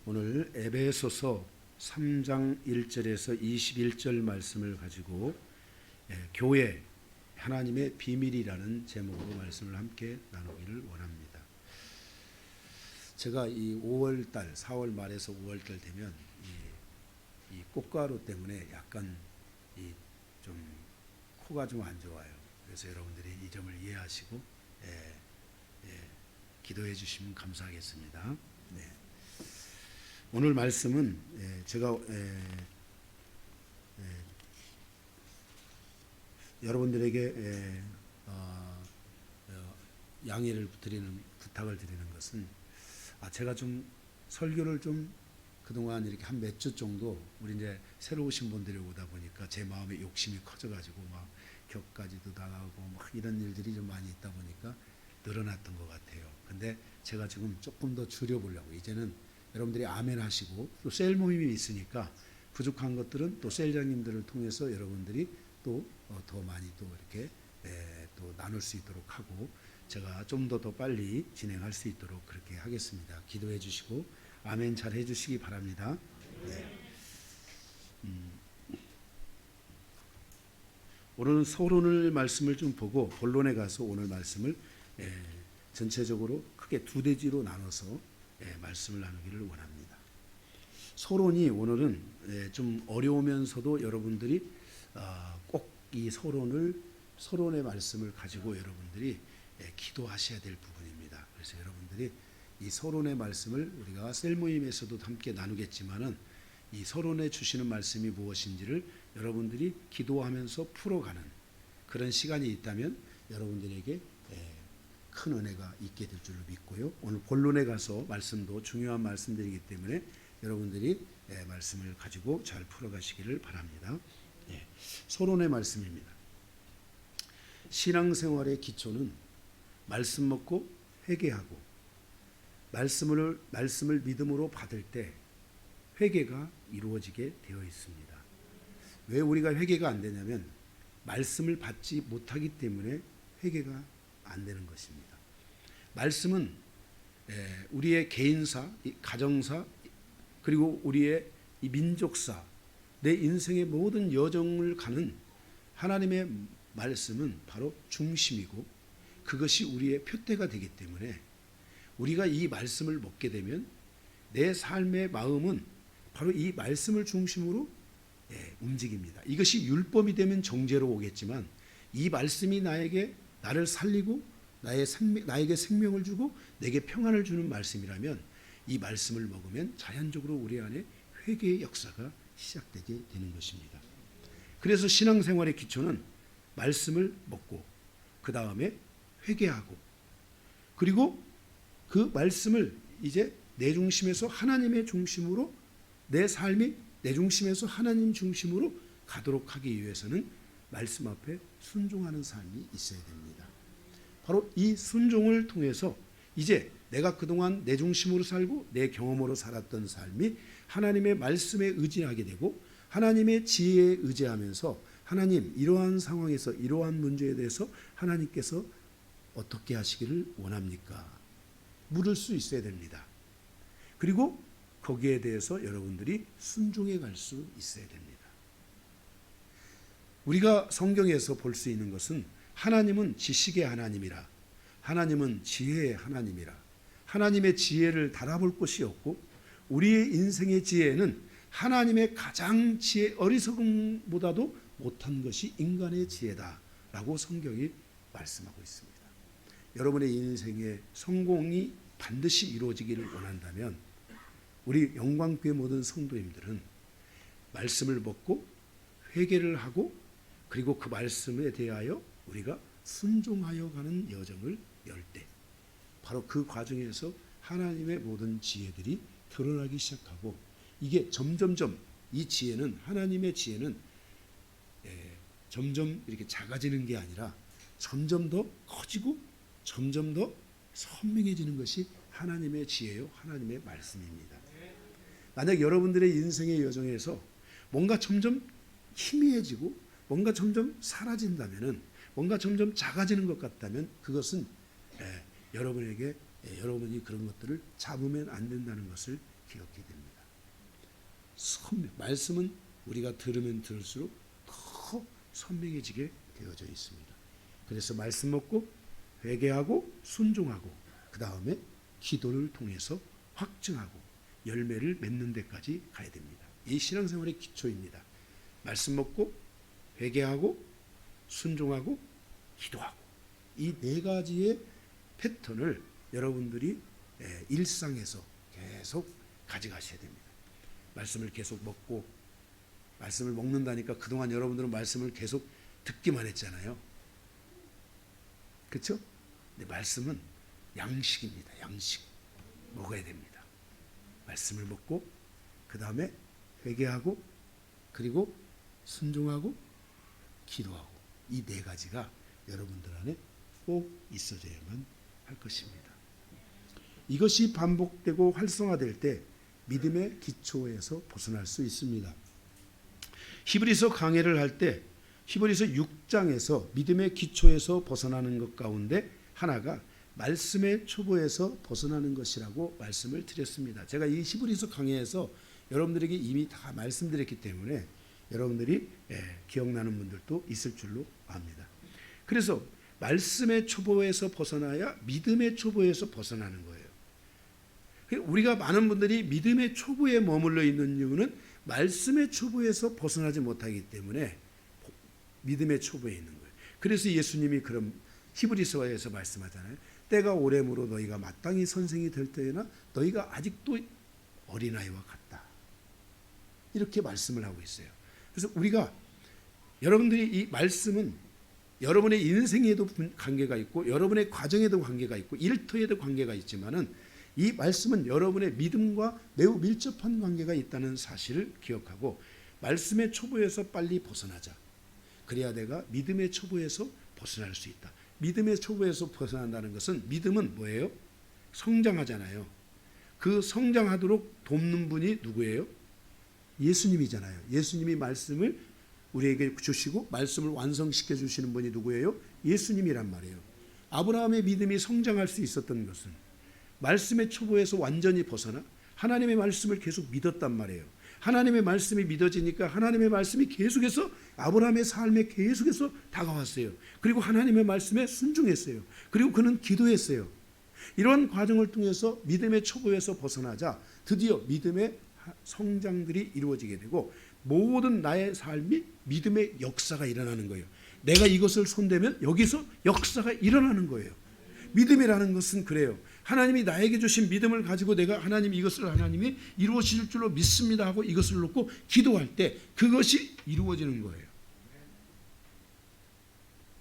오늘 에베소서 3장 1절에서 21절 말씀을 가지고 교회 하나님의 비밀이라는 제목으로 말씀을 함께 나누기를 원합니다. 제가 이 5월달, 4월 말에서 5월달 되면 이 꽃가루 때문에 약간 좀 코가 좀 안 좋아요. 그래서 여러분들이 이 점을 이해하시고 기도해 주시면 감사하겠습니다. 네. 오늘 말씀은 제가 여러분들에게 양해를 부탁을 드리는 것은 제가 좀 설교를 좀 그동안 이렇게 한 몇 주 정도 우리 이제 새로 오신 분들이 오다 보니까 제 마음에 욕심이 커져가지고 막 격까지도 나가고 막 이런 일들이 좀 많이 있다 보니까 늘어났던 것 같아요. 근데 제가 지금 조금 더 줄여보려고 이제는 여러분들이 아멘 하시고 또 셀 모임이 있으니까 부족한 것들은 또 셀장님들을 통해서 여러분들이 또 더 많이 또 이렇게 또 나눌 수 있도록 하고 제가 좀 더 빨리 진행할 수 있도록 그렇게 하겠습니다. 기도해 주시고 아멘 잘 해주시기 바랍니다. 네. 오늘은 서론을 말씀을 좀 보고 본론에 가서 오늘 말씀을 전체적으로 크게 두 대지로 나눠서 말씀을 나누기를 원합니다. 서론이 오늘은 좀 어려우면서도 여러분들이 꼭 이 서론의 말씀을 가지고 여러분들이 기도하셔야 될 부분입니다. 그래서 여러분들이 이 서론의 말씀을 우리가 셀 모임에서도 함께 나누겠지만은 이 서론에 주시는 말씀이 무엇인지를 여러분들이 기도하면서 풀어가는 그런 시간이 있다면 여러분들에게 큰 은혜가 있게 될 줄로 믿고요. 오늘 본론에 가서 말씀도 중요한 말씀들이기 때문에 여러분들이 말씀을 가지고 잘 풀어가시기를 바랍니다. 서론의 말씀입니다. 신앙생활의 기초는 말씀 먹고 회개하고 말씀을 믿음으로 받을 때 회개가 이루어지게 되어 있습니다. 왜 우리가 회개가 안 되냐면 말씀을 받지 못하기 때문에 회개가 안 되는 것입니다. 말씀은 우리의 개인사, 가정사, 그리고 우리의 이 민족사, 내 인생의 모든 여정을 가는 하나님의 말씀은 바로 중심이고 그것이 우리의 표대가 되기 때문에 우리가 이 말씀을 먹게 되면 내 삶의 마음은 바로 이 말씀을 중심으로 움직입니다. 이것이 율법이 되면 정죄로 오겠지만 이 말씀이 나를 살리고 나에게 생명을 주고 내게 평안을 주는 말씀이라면 이 말씀을 먹으면 자연적으로 우리 안에 회개의 역사가 시작되게 되는 것입니다. 그래서 신앙생활의 기초는 말씀을 먹고 그 다음에 회개하고 그리고 그 말씀을 이제 내 중심에서 하나님의 중심으로 내 삶이 내 중심에서 하나님 중심으로 가도록 하기 위해서는 말씀 앞에 순종하는 삶이 있어야 됩니다. 바로 이 순종을 통해서 이제 내가 그동안 내 중심으로 살고 내 경험으로 살았던 삶이 하나님의 말씀에 의지하게 되고 하나님의 지혜에 의지하면서 하나님 이러한 상황에서 이러한 문제에 대해서 하나님께서 어떻게 하시기를 원합니까? 물을 수 있어야 됩니다. 그리고 거기에 대해서 여러분들이 순종해 갈 수 있어야 됩니다. 우리가 성경에서 볼 수 있는 것은 하나님은 지식의 하나님이라 하나님은 지혜의 하나님이라 하나님의 지혜를 달아볼 곳이 없고 우리의 인생의 지혜는 하나님의 가장 어리석음보다도 못한 것이 인간의 지혜다라고 성경이 말씀하고 있습니다. 여러분의 인생의 성공이 반드시 이루어지기를 원한다면 우리 영광교회 모든 성도님들은 말씀을 먹고 회개를 하고 그리고 그 말씀에 대하여 우리가 순종하여 가는 여정을 열 때 바로 그 과정에서 하나님의 모든 지혜들이 드러나기 시작하고 이게 점점점 이 지혜는 하나님의 지혜는 점점 이렇게 작아지는 게 아니라 점점 더 커지고 점점 더 선명해지는 것이 하나님의 지혜요 하나님의 말씀입니다. 만약 여러분들의 인생의 여정에서 뭔가 점점 희미해지고 뭔가 점점 사라진다면은 뭔가 점점 작아지는 것 같다면 그것은 여러분에게 여러분이 그런 것들을 잡으면 안 된다는 것을 기억해야 됩니다. 말씀은 우리가 들으면 들을수록 더 선명해지게 되어져 있습니다. 그래서 말씀 먹고 회개하고 순종하고 그 다음에 기도를 통해서 확증하고 열매를 맺는 데까지 가야 됩니다. 이 신앙생활의 기초입니다. 말씀 먹고 회개하고 순종하고 기도하고 이 네 가지의 패턴을 여러분들이 일상에서 계속 가져가셔야 됩니다. 말씀을 계속 먹고 말씀을 먹는다니까 그동안 여러분들은 말씀을 계속 듣기만 했잖아요. 그렇죠? 근데 말씀은 양식입니다. 양식 먹어야 됩니다. 말씀을 먹고 그 다음에 회개하고 그리고 순종하고 기도하고 이 네 가지가 여러분들 안에 꼭 있어져야만 할 것입니다. 이것이 반복되고 활성화될 때 믿음의 기초에서 벗어날 수 있습니다. 히브리서 강해를 할 때 히브리서 6장에서 믿음의 기초에서 벗어나는 것 가운데 하나가 말씀의 초보에서 벗어나는 것이라고 말씀을 드렸습니다. 제가 이 히브리서 강해에서 여러분들에게 이미 다 말씀드렸기 때문에 여러분들이 기억나는 분들도 있을 줄로 압니다. 그래서 말씀의 초보에서 벗어나야 믿음의 초보에서 벗어나는 거예요. 우리가 많은 분들이 믿음의 초보에 머물러 있는 이유는 말씀의 초보에서 벗어나지 못하기 때문에 믿음의 초보에 있는 거예요. 그래서 예수님이 그런 히브리서에서 말씀하잖아요. 때가 오래므로 너희가 마땅히 선생이 될 때에나 너희가 아직도 어린아이와 같다. 이렇게 말씀을 하고 있어요. 그래서 우리가 여러분들이 이 말씀은 여러분의 인생에도 관계가 있고 여러분의 과정에도 관계가 있고 일터에도 관계가 있지만은 이 말씀은 여러분의 믿음과 매우 밀접한 관계가 있다는 사실을 기억하고 말씀의 초보에서 빨리 벗어나자. 그래야 내가 믿음의 초보에서 벗어날 수 있다. 믿음의 초보에서 벗어난다는 것은 믿음은 뭐예요? 성장하잖아요. 그 성장하도록 돕는 분이 누구예요? 예수님이잖아요. 예수님이 말씀을 우리에게 주시고 말씀을 완성시켜 주시는 분이 누구예요? 예수님이란 말이에요. 아브라함의 믿음이 성장할 수 있었던 것은 말씀의 초보에서 완전히 벗어나 하나님의 말씀을 계속 믿었단 말이에요. 하나님의 말씀이 믿어지니까 하나님의 말씀이 계속해서 아브라함의 삶에 계속해서 다가왔어요. 그리고 하나님의 말씀에 순종했어요. 그리고 그는 기도했어요. 이런 과정을 통해서 믿음의 초보에서 벗어나자 드디어 믿음의 성장들이 이루어지게 되고 모든 나의 삶이 믿음의 역사가 일어나는 거예요. 내가 이것을 손대면 여기서 역사가 일어나는 거예요. 믿음이라는 것은 그래요. 하나님이 나에게 주신 믿음을 가지고 내가 하나님 이것을 하나님이 이루어질 줄로 믿습니다 하고 이것을 놓고 기도할 때 그것이 이루어지는 거예요.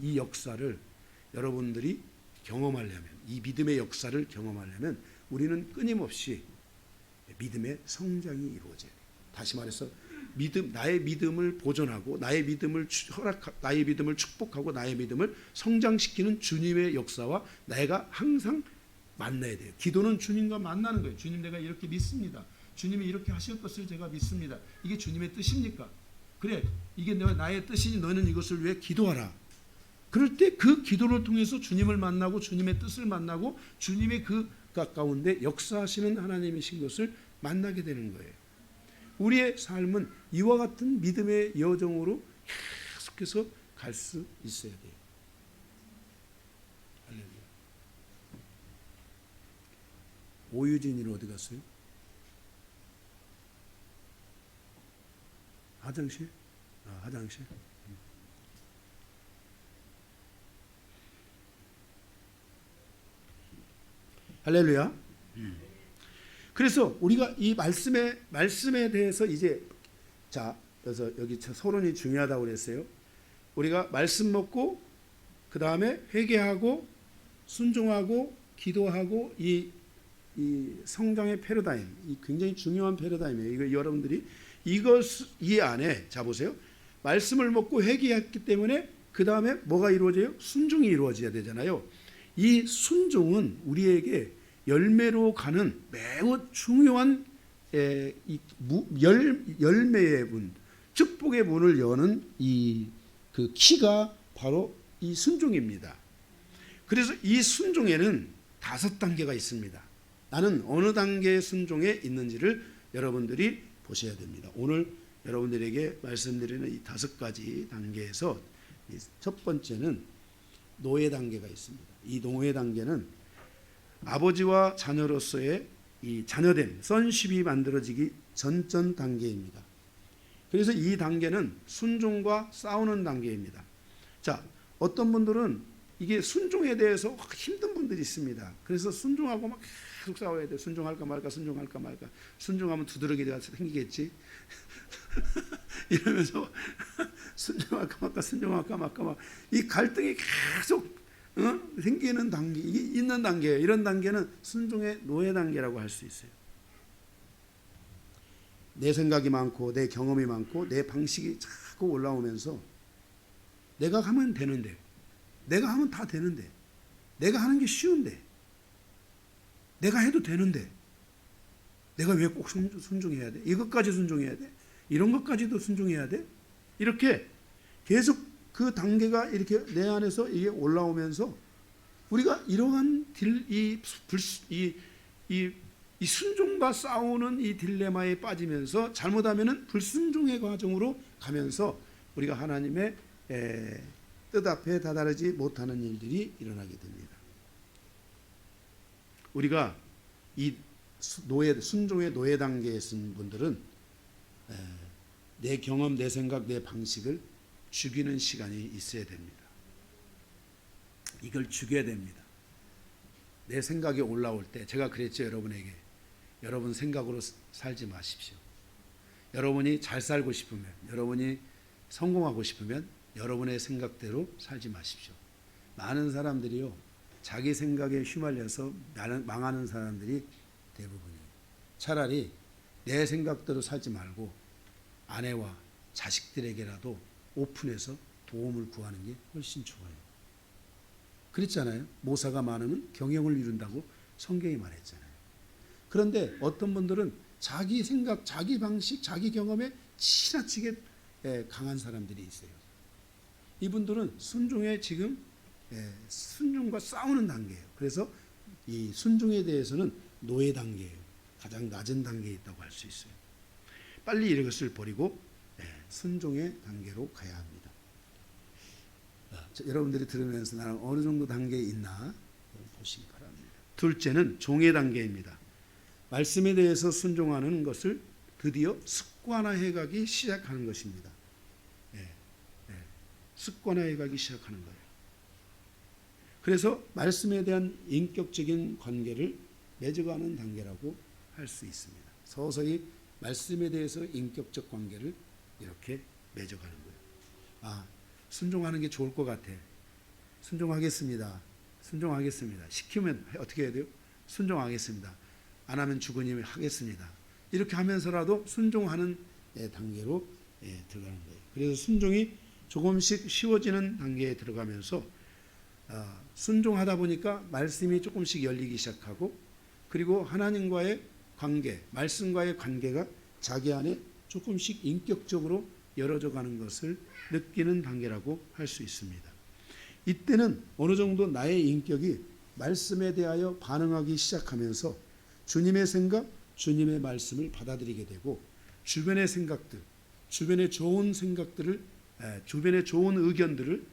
이 역사를 여러분들이 경험하려면 이 믿음의 역사를 경험하려면 우리는 끊임없이 믿음의 성장이 이루어져야 돼요. 다시 말해서 나의 믿음을 보존하고 나의 믿음을 나의 믿음을 축복하고 나의 믿음을 성장시키는 주님의 역사와 내가 항상 만나야 돼요. 기도는 주님과 만나는 거예요. 주님 내가 이렇게 믿습니다. 주님이 이렇게 하실 것을 제가 믿습니다. 이게 주님의 뜻입니까? 그래 이게 나의 뜻이니 너는 이것을 위해 기도하라. 그럴 때 그 기도를 통해서 주님을 만나고 주님의 뜻을 만나고 주님의 그 가까운데 역사하시는 하나님이신 것을 만나게 되는 거예요. 우리의 삶은 이와 같은 믿음의 여정으로 계속해서 갈 수 있어야 돼요. 할렐루야. 오유진이는 어디 갔어요? 화장실? 화장실. 할렐루야. 그래서 우리가 이 말씀에 대해서 이제 그래서 여기 서론이 중요하다고 그랬어요. 우리가 말씀 먹고 그 다음에 회개하고 순종하고 기도하고 이 성장의 패러다임, 이 굉장히 중요한 패러다임이에요. 이거 여러분들이 이 안에 보세요. 말씀을 먹고 회개했기 때문에 그 다음에 뭐가 이루어져요? 순종이 이루어져야 되잖아요. 이 순종은 우리에게 열매로 가는 매우 중요한 열매의 문, 축복의 문을 여는 그 키가 바로 이 순종입니다. 그래서 이 순종에는 5단계가 있습니다. 나는 어느 단계의 순종에 있는지를 여러분들이 보셔야 됩니다. 오늘 여러분들에게 말씀드리는 이 5가지 단계에서 첫 번째는 노예 단계가 있습니다. 이 노예 단계는 아버지와 자녀로서의 이 자녀됨, 선십이 만들어지기 전전 단계입니다. 그래서 이 단계는 순종과 싸우는 단계입니다. 자, 어떤 분들은 이게 순종에 대해서 힘든 분들이 있습니다. 그래서 순종하고 막 계속 싸워야 돼. 순종할까 말까, 순종할까 말까. 순종하면 두드러기가 생기겠지. 이러면서 순종할까 말까, 순종할까 말까 막 이 갈등이 계속 생기는 단계, 이게 있는 단계예요. 이런 단계는 순종의 노예 단계라고 할 수 있어요. 내 생각이 많고 내 경험이 많고 내 방식이 자꾸 올라오면서 내가 하면 되는데, 내가 하면 다 되는데, 내가 하는 게 쉬운데, 내가 해도 되는데 내가 왜 꼭 순종해야 돼? 이것까지 순종해야 돼? 이런 것까지도 순종해야 돼? 이렇게 계속 그 단계가 이렇게 내 안에서 이게 올라오면서 우리가 이러한 이 순종과 싸우는 이 딜레마에 빠지면서 잘못하면은 불순종의 과정으로 가면서 우리가 하나님의 뜻 앞에 다다르지 못하는 일들이 일어나게 됩니다. 우리가 이 순종의 노예 단계에 있는 분들은 내 경험, 내 생각, 내 방식을 죽이는 시간이 있어야 됩니다. 이걸 죽여야 됩니다. 내 생각이 올라올 때 제가 그랬죠, 여러분에게. 여러분 생각으로 살지 마십시오. 여러분이 잘 살고 싶으면, 여러분이 성공하고 싶으면 여러분의 생각대로 살지 마십시오. 많은 사람들이요, 자기 생각에 휘말려서 망하는 사람들이 대부분이에요. 차라리 내 생각대로 살지 말고 아내와 자식들에게라도 오픈해서 도움을 구하는 게 훨씬 좋아요. 그랬잖아요. 모사가 많으면 경영을 이룬다고 성경이 말했잖아요. 그런데 어떤 분들은 자기 생각, 자기 방식, 자기 경험에 지나치게 강한 사람들이 있어요. 이분들은 순종에 지금 순종과 싸우는 단계예요. 그래서 이 순종에 대해서는 노예 단계예요. 가장 낮은 단계에 있다고 할 수 있어요. 빨리 이것을 버리고 순종의 단계로 가야 합니다. 여러분들이 들으면서 나는 어느 정도 단계에 있나 보시기 바랍니다. 둘째는 종의 단계입니다. 말씀에 대해서 순종하는 것을 드디어 습관화해 가기 시작하는 것입니다. 습관화해 가기 시작하는 거예요. 그래서 말씀에 대한 인격적인 관계를 맺어가는 단계라고 할 수 있습니다. 서서히 말씀에 대해서 인격적 관계를 이렇게 맺어가는 거예요. 순종하는 게 좋을 것 같아. 순종하겠습니다. 순종하겠습니다. 시키면 어떻게 해야 돼요? 순종하겠습니다. 안 하면 죽으니 하겠습니다. 이렇게 하면서라도 순종하는 단계로 들어가는 거예요. 그래서 순종이 조금씩 쉬워지는 단계에 들어가면서 순종하다 보니까 말씀이 조금씩 열리기 시작하고, 그리고 하나님과의 관계, 말씀과의 관계가 자기 안에 조금씩 인격적으로 열어져 가는 것을 느끼는 단계라고 할 수 있습니다. 이때는 어느 정도 나의 인격이 말씀에 대하여 반응하기 시작하면서 주님의 생각, 주님의 말씀을 받아들이게 되고, 주변의 생각들, 주변의 좋은 생각들을, 주변의 좋은 의견들을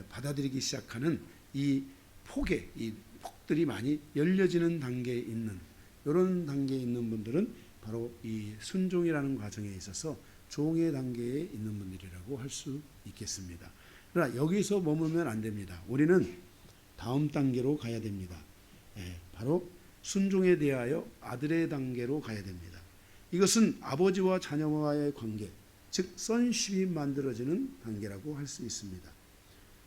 받아들이기 시작하는 이 폭들이 많이 열려지는 단계에 있는, 이런 단계에 있는 분들은 바로 이 순종이라는 과정에 있어서 종의 단계에 있는 분들이라고 할 수 있겠습니다. 그러나 여기서 머물면 안 됩니다. 우리는 다음 단계로 가야 됩니다. 바로 순종에 대하여 아들의 단계로 가야 됩니다. 이것은 아버지와 자녀와의 관계, 즉 선십이 만들어지는 단계라고 할 수 있습니다.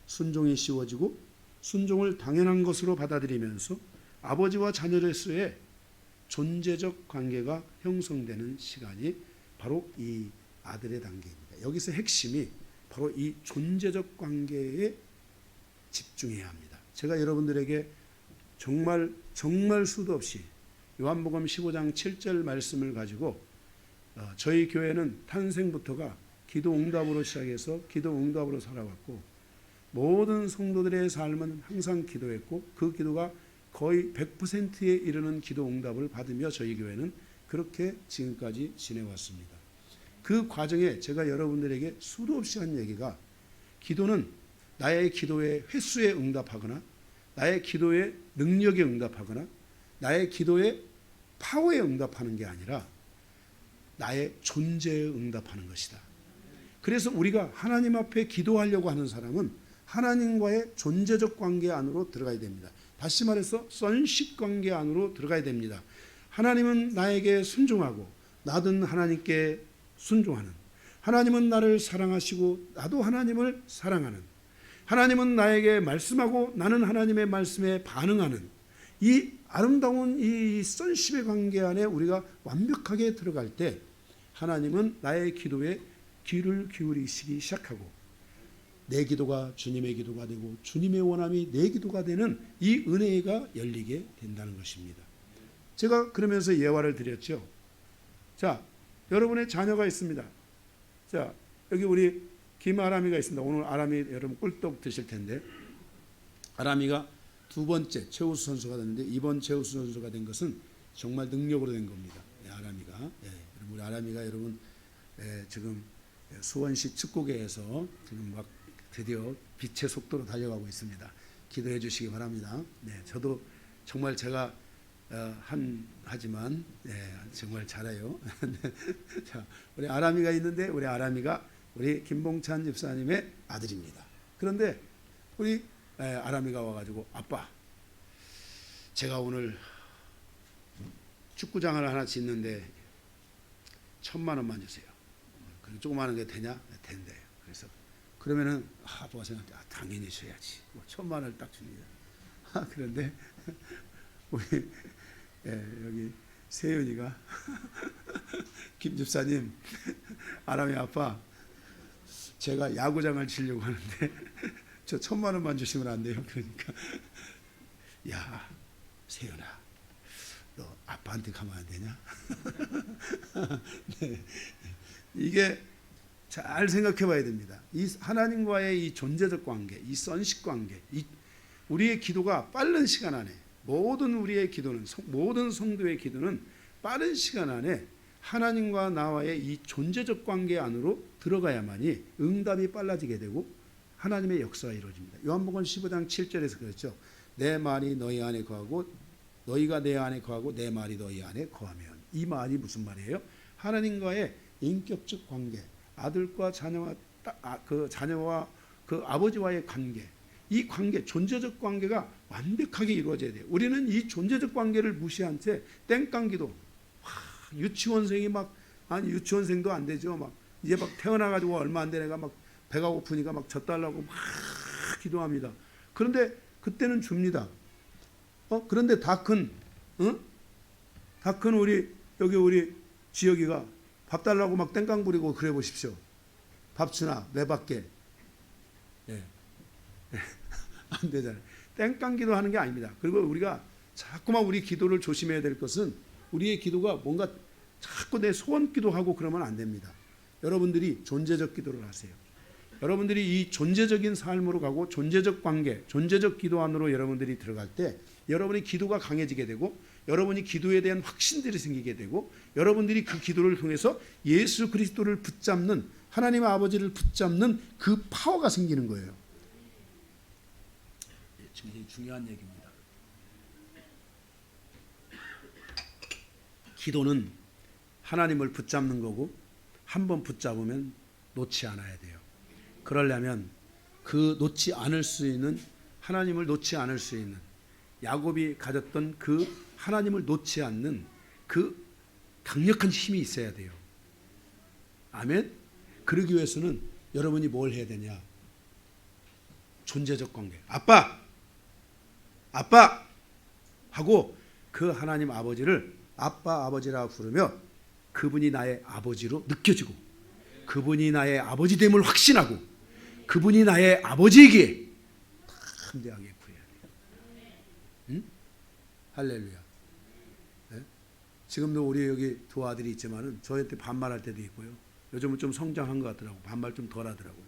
순종이 쉬워지고 순종을 당연한 것으로 받아들이면서 아버지와 자녀로서의 존재적 관계가 형성되는 시간이 바로 이 아들의 단계입니다. 여기서 핵심이 바로 이 존재적 관계에 집중해야 합니다. 제가 여러분들에게 정말 수도 없이 요한복음 15장 7절 말씀을 가지고 저희 교회는 탄생부터가 기도 응답으로 시작해서 기도 응답으로 살아왔고, 모든 성도들의 삶은 항상 기도했고, 그 기도가 거의 100%에 이르는 기도 응답을 받으며 저희 교회는 그렇게 지금까지 지내왔습니다. 그 과정에 제가 여러분들에게 수도 없이 한 얘기가, 기도는 나의 기도의 횟수에 응답하거나 나의 기도의 능력에 응답하거나 나의 기도의 파워에 응답하는 게 아니라 나의 존재에 응답하는 것이다. 그래서 우리가 하나님 앞에 기도하려고 하는 사람은 하나님과의 존재적 관계 안으로 들어가야 됩니다. 다시 말해서 sonship 관계 안으로 들어가야 됩니다. 하나님은 나에게 순종하고 나도 하나님께 순종하는, 하나님은 나를 사랑하시고 나도 하나님을 사랑하는, 하나님은 나에게 말씀하고 나는 하나님의 말씀에 반응하는, 이 아름다운 이 sonship의 관계 안에 우리가 완벽하게 들어갈 때 하나님은 나의 기도에 귀를 기울이시기 시작하고 내 기도가 주님의 기도가 되고 주님의 원함이 내 기도가 되는 이 은혜가 열리게 된다는 것입니다. 제가 그러면서 예화를 드렸죠. 자, 여러분의 자녀가 있습니다. 자, 여기 우리 김아람이가 있습니다. 오늘 아람이 여러분 꿀떡 드실 텐데, 아람이가 두 번째 최우수 선수가 됐는데 이번 최우수 선수가 된 것은 정말 능력으로 된 겁니다. 아람이가, 우리 아람이가 여러분 지금 수원시 축구계에서 지금 막 드디어 빛의 속도로 달려가고 있습니다. 기도해 주시기 바랍니다. 저도 정말 제가 하지만 정말 잘해요. 자, 우리 아람이가 있는데 우리 아람이가 우리 김봉찬 집사님의 아들입니다. 그런데 우리 아람이가 와가지고, 아빠, 제가 오늘 축구장을 하나 짓는데 1,000만 원만 주세요. 조그마한 게 되냐? 된대요. 그래서 그러면은 아빠가 생각해, 당연히 줘야지. 1,000만 원을 딱 줍니다. 그런데 우리 여기 세윤이가 김 집사님, 아람이 아빠, 제가 야구장을 지려고 하는데 저 1,000만 원만 주시면 안 돼요? 그러니까, 야, 세윤아, 너 아빠한테 가면 안 되냐? 네. 이게 잘 생각해 봐야 됩니다. 이 하나님과의 이 존재적 관계, 이 sonship 관계, 우리의 기도가 빠른 시간 안에, 모든 우리의 기도는, 모든 성도의 기도는 빠른 시간 안에 하나님과 나와의 이 존재적 관계 안으로 들어가야만이 응답이 빨라지게 되고 하나님의 역사가 이루어집니다. 요한복음 15장 7절에서 그랬죠. 내 말이 너희 안에 거하고 너희가 내 안에 거하고 내 말이 너희 안에 거하면. 이 말이 무슨 말이에요? 하나님과의 인격적 관계, 아들과 자녀와 그 아버지와의 관계, 이 관계, 존재적 관계가 완벽하게 이루어져야 돼요. 우리는 이 존재적 관계를 무시한 채 땡깡기도, 유치원생이 유치원생도 안 되죠. 막 이제 막 태어나가지고 얼마 안 된 애가 막 배가 고프니까 막 젖달라고 막 기도합니다. 그런데 그때는 줍니다. 그런데 다 큰 우리 지혁이가 밥 달라고 막 땡깡 부리고 그래 보십시오. 밥 주나 내 밖에. 안 되잖아요. 땡깡 기도하는 게 아닙니다. 그리고 우리가 자꾸만 우리 기도를 조심해야 될 것은, 우리의 기도가 뭔가 자꾸 내 소원 기도하고 그러면 안 됩니다. 여러분들이 존재적 기도를 하세요. 여러분들이 이 존재적인 삶으로 가고 존재적 관계, 존재적 기도 안으로 여러분들이 들어갈 때 여러분의 기도가 강해지게 되고 여러분이 기도에 대한 확신들이 생기게 되고 여러분들이 그 기도를 통해서 예수 그리스도를 붙잡는, 하나님 아버지를 붙잡는 그 파워가 생기는 거예요. 굉장히 중요한 얘기입니다. 기도는 하나님을 붙잡는 거고 한번 붙잡으면 놓지 않아야 돼요. 그러려면 그 놓지 않을 수 있는, 하나님을 놓지 않을 수 있는, 야곱이 가졌던 그 하나님을 놓지 않는 그 강력한 힘이 있어야 돼요. 아멘? 그러기 위해서는 여러분이 뭘 해야 되냐? 존재적 관계. 아빠 하고 그 하나님 아버지를 아빠 아버지라고 부르며 그분이 나의 아버지로 느껴지고 그분이 나의 아버지됨을 확신하고 그분이 나의 아버지에게 담대하게 구해야 돼요. 응? 할렐루야. 네? 지금도 우리 여기 두 아들이 있지만은 저한테 반말할 때도 있고요. 요즘은 좀 성장한 것 같더라고. 반말 좀 덜 하더라고요.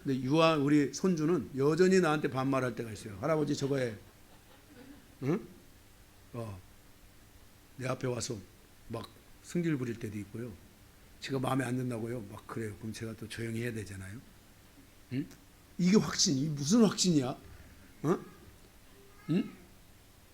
근데 우리 손주는 여전히 나한테 반말할 때가 있어요. 할아버지 저거 해. 응? 내 앞에 와서 막 승질 부릴 때도 있고요. 제가 마음에 안 든다고요. 막 그래요. 그럼 제가 또 조용히 해야 되잖아요. 응? 이게 확신이 무슨 확신이야? 어? 응?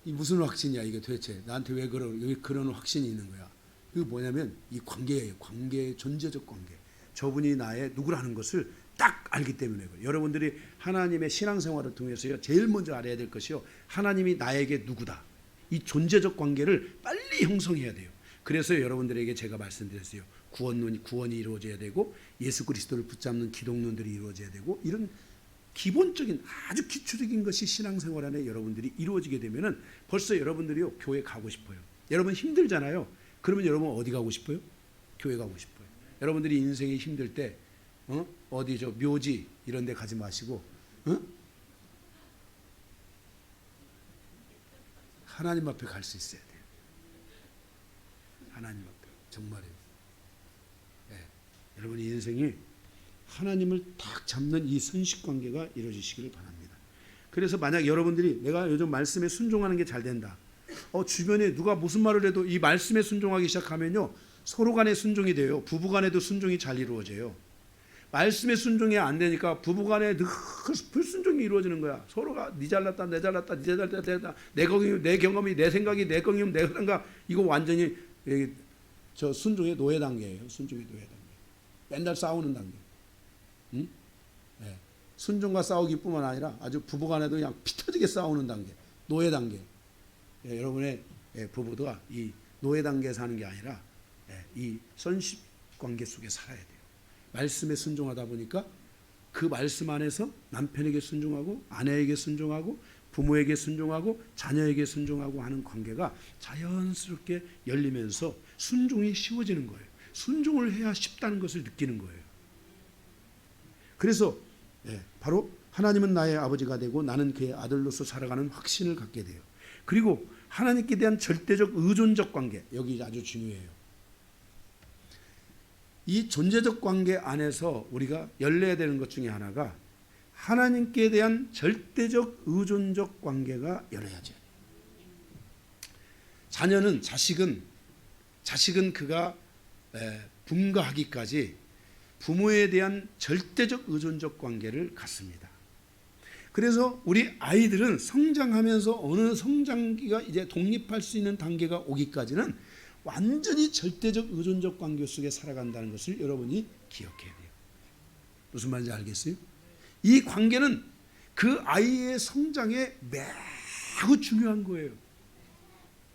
이 무슨 확신이야 이게 도대체? 나한테 왜 그런 확신이 있는 거야? 그게 뭐냐면 이 관계예요. 관계, 존재적 관계. 저분이 나의 누구라는 것을 딱 알기 때문에 그래요. 여러분들이 하나님의 신앙생활을 통해서요, 제일 먼저 알아야 될 것이요, 하나님이 나에게 누구다. 이 존재적 관계를 빨리 형성해야 돼요. 그래서 여러분들에게 제가 말씀드렸어요. 구원이 이루어져야 되고 예수 그리스도를 붙잡는 기독론들이 이루어져야 되고 이런 기본적인 아주 기초적인 것이 신앙생활 안에 여러분들이 이루어지게 되면은 벌써 여러분들이요 교회 가고 싶어요. 여러분 힘들잖아요. 그러면 여러분 어디 가고 싶어요? 교회 가고 싶어요. 여러분들이 인생이 힘들 때 어디 저 묘지 이런 데 가지 마시고 하나님 앞에 갈 수 있어야 돼요. 하나님 앞에 정말이에요. 네. 여러분의 인생이 하나님을 딱 잡는 이 선식관계가 이루어지시기를 바랍니다. 그래서 만약 여러분들이 내가 요즘 말씀에 순종하는 게 잘 된다. 주변에 누가 무슨 말을 해도 이 말씀에 순종하기 시작하면요, 서로 간에 순종이 돼요. 부부 간에도 순종이 잘 이루어져요. 말씀에 순종이 안 되니까 부부 간에 늘 불순종이 이루어지는 거야. 서로가 니 잘났다, 내 잘났다, 니 잘났다, 내 경험이, 내 생각이, 내 경험, 내 생각, 이거 완전히 저 순종의 노예 단계예요. 순종의 노예 단계. 맨날 싸우는 단계. 응? 네. 순종과 싸우기뿐만 아니라 아주 부부간에도 그냥 피 터지게 싸우는 단계, 노예 단계. 예, 여러분의 부부가 이 노예 단계에 사는 게 아니라 이 선식 관계 속에 살아야 돼요. 말씀에 순종하다 보니까 그 말씀 안에서 남편에게 순종하고 아내에게 순종하고 부모에게 순종하고 자녀에게 순종하고 하는 관계가 자연스럽게 열리면서 순종이 쉬워지는 거예요. 순종을 해야 쉽다는 것을 느끼는 거예요. 그래서 바로 하나님은 나의 아버지가 되고 나는 그의 아들로서 살아가는 확신을 갖게 돼요. 그리고 하나님께 대한 절대적 의존적 관계, 여기 아주 중요해요. 이 존재적 관계 안에서 우리가 열려야 되는 것 중에 하나가 하나님께 대한 절대적 의존적 관계가 열려야죠. 자식은 그가 분가하기까지 부모에 대한 절대적 의존적 관계를 갖습니다. 그래서 우리 아이들은 성장하면서 어느 성장기가 이제 독립할 수 있는 단계가 오기까지는 완전히 절대적 의존적 관계 속에 살아간다는 것을 여러분이 기억해야 돼요. 무슨 말인지 알겠어요? 이 관계는 그 아이의 성장에 매우 중요한 거예요.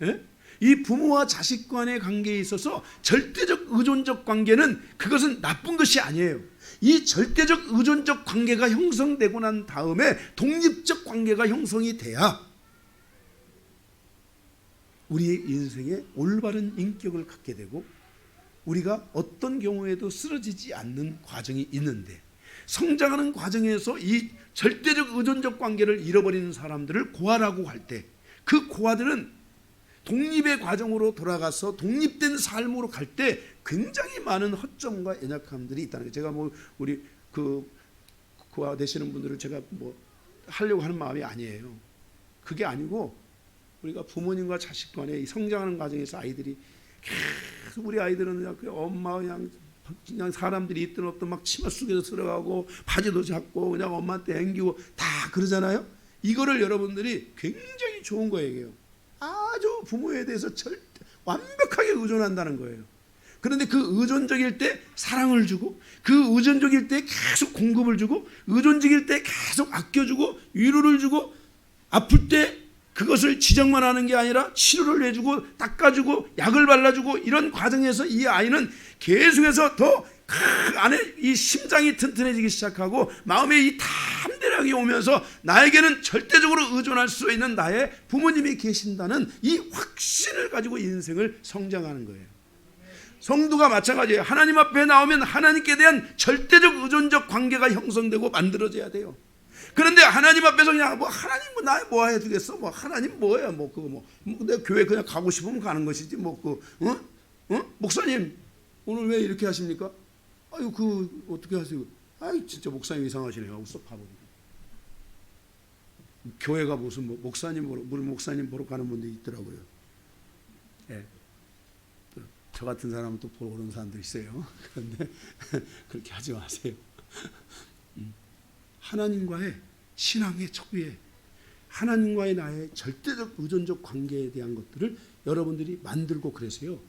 예? 이 부모와 자식 간의 관계에 있어서 절대적 의존적 관계는 그것은 나쁜 것이 아니에요. 이 절대적 의존적 관계가 형성되고 난 다음에 독립적 관계가 형성이 돼야 우리의 인생에 올바른 인격을 갖게 되고 우리가 어떤 경우에도 쓰러지지 않는 과정이 있는데, 성장하는 과정에서 이 절대적 의존적 관계를 잃어버리는 사람들을 고아라고 할 때 그 고아들은 독립의 과정으로 돌아가서 독립된 삶으로 갈 때 굉장히 많은 허점과 연약함들이 있다는 거예요. 제가 우리 고아 되시는 분들을 제가 하려고 하는 마음이 아니에요. 그게 아니고 우리가 부모님과 자식 간에 성장하는 과정에서 아이들이 계속 우리 아이들은 그냥 엄마 그냥 사람들이 있든 없든 막 치마 속에서 들어가고 바지도 잡고 그냥 엄마한테 앵기고 다 그러잖아요. 이거를 여러분들이 굉장히 좋은 거예요. 아주 부모에 대해서 절대 완벽하게 의존한다는 거예요. 그런데 그 의존적일 때 사랑을 주고, 그 의존적일 때 계속 공급을 주고, 의존적일 때 계속 아껴주고 위로를 주고, 아플 때 그것을 지적만 하는 게 아니라 치료를 해주고 닦아주고 약을 발라주고, 이런 과정에서 이 아이는 계속해서 더 안에 이 심장이 튼튼해지기 시작하고 마음에 이 담대하게 오면서 나에게는 절대적으로 의존할 수 있는 나의 부모님이 계신다는 이 확신을 가지고 인생을 성장하는 거예요. 성도가 마찬가지예요. 하나님 앞에 나오면 하나님께 대한 절대적 의존적 관계가 형성되고 만들어져야 돼요. 그런데 하나님 앞에서 그냥 하나님 나 뭐 해주겠어? 하나님 뭐야? 내가 교회 그냥 가고 싶으면 가는 것이지. 목사님 오늘 왜 이렇게 하십니까? 아유 어떻게 하세요? 아이 진짜 목사님 이상하시네요. 하고 쏙 가버리고. 교회가 무슨 목사님 보러 가는 분들이 있더라고요. 예. 저 같은 사람은 또 보러 오는 사람들이 있어요. 그런데 그렇게 하지 마세요. 하나님과의 신앙의 척위에 하나님과의 나의 절대적 의존적 관계에 대한 것들을 여러분들이 만들고, 그래서요,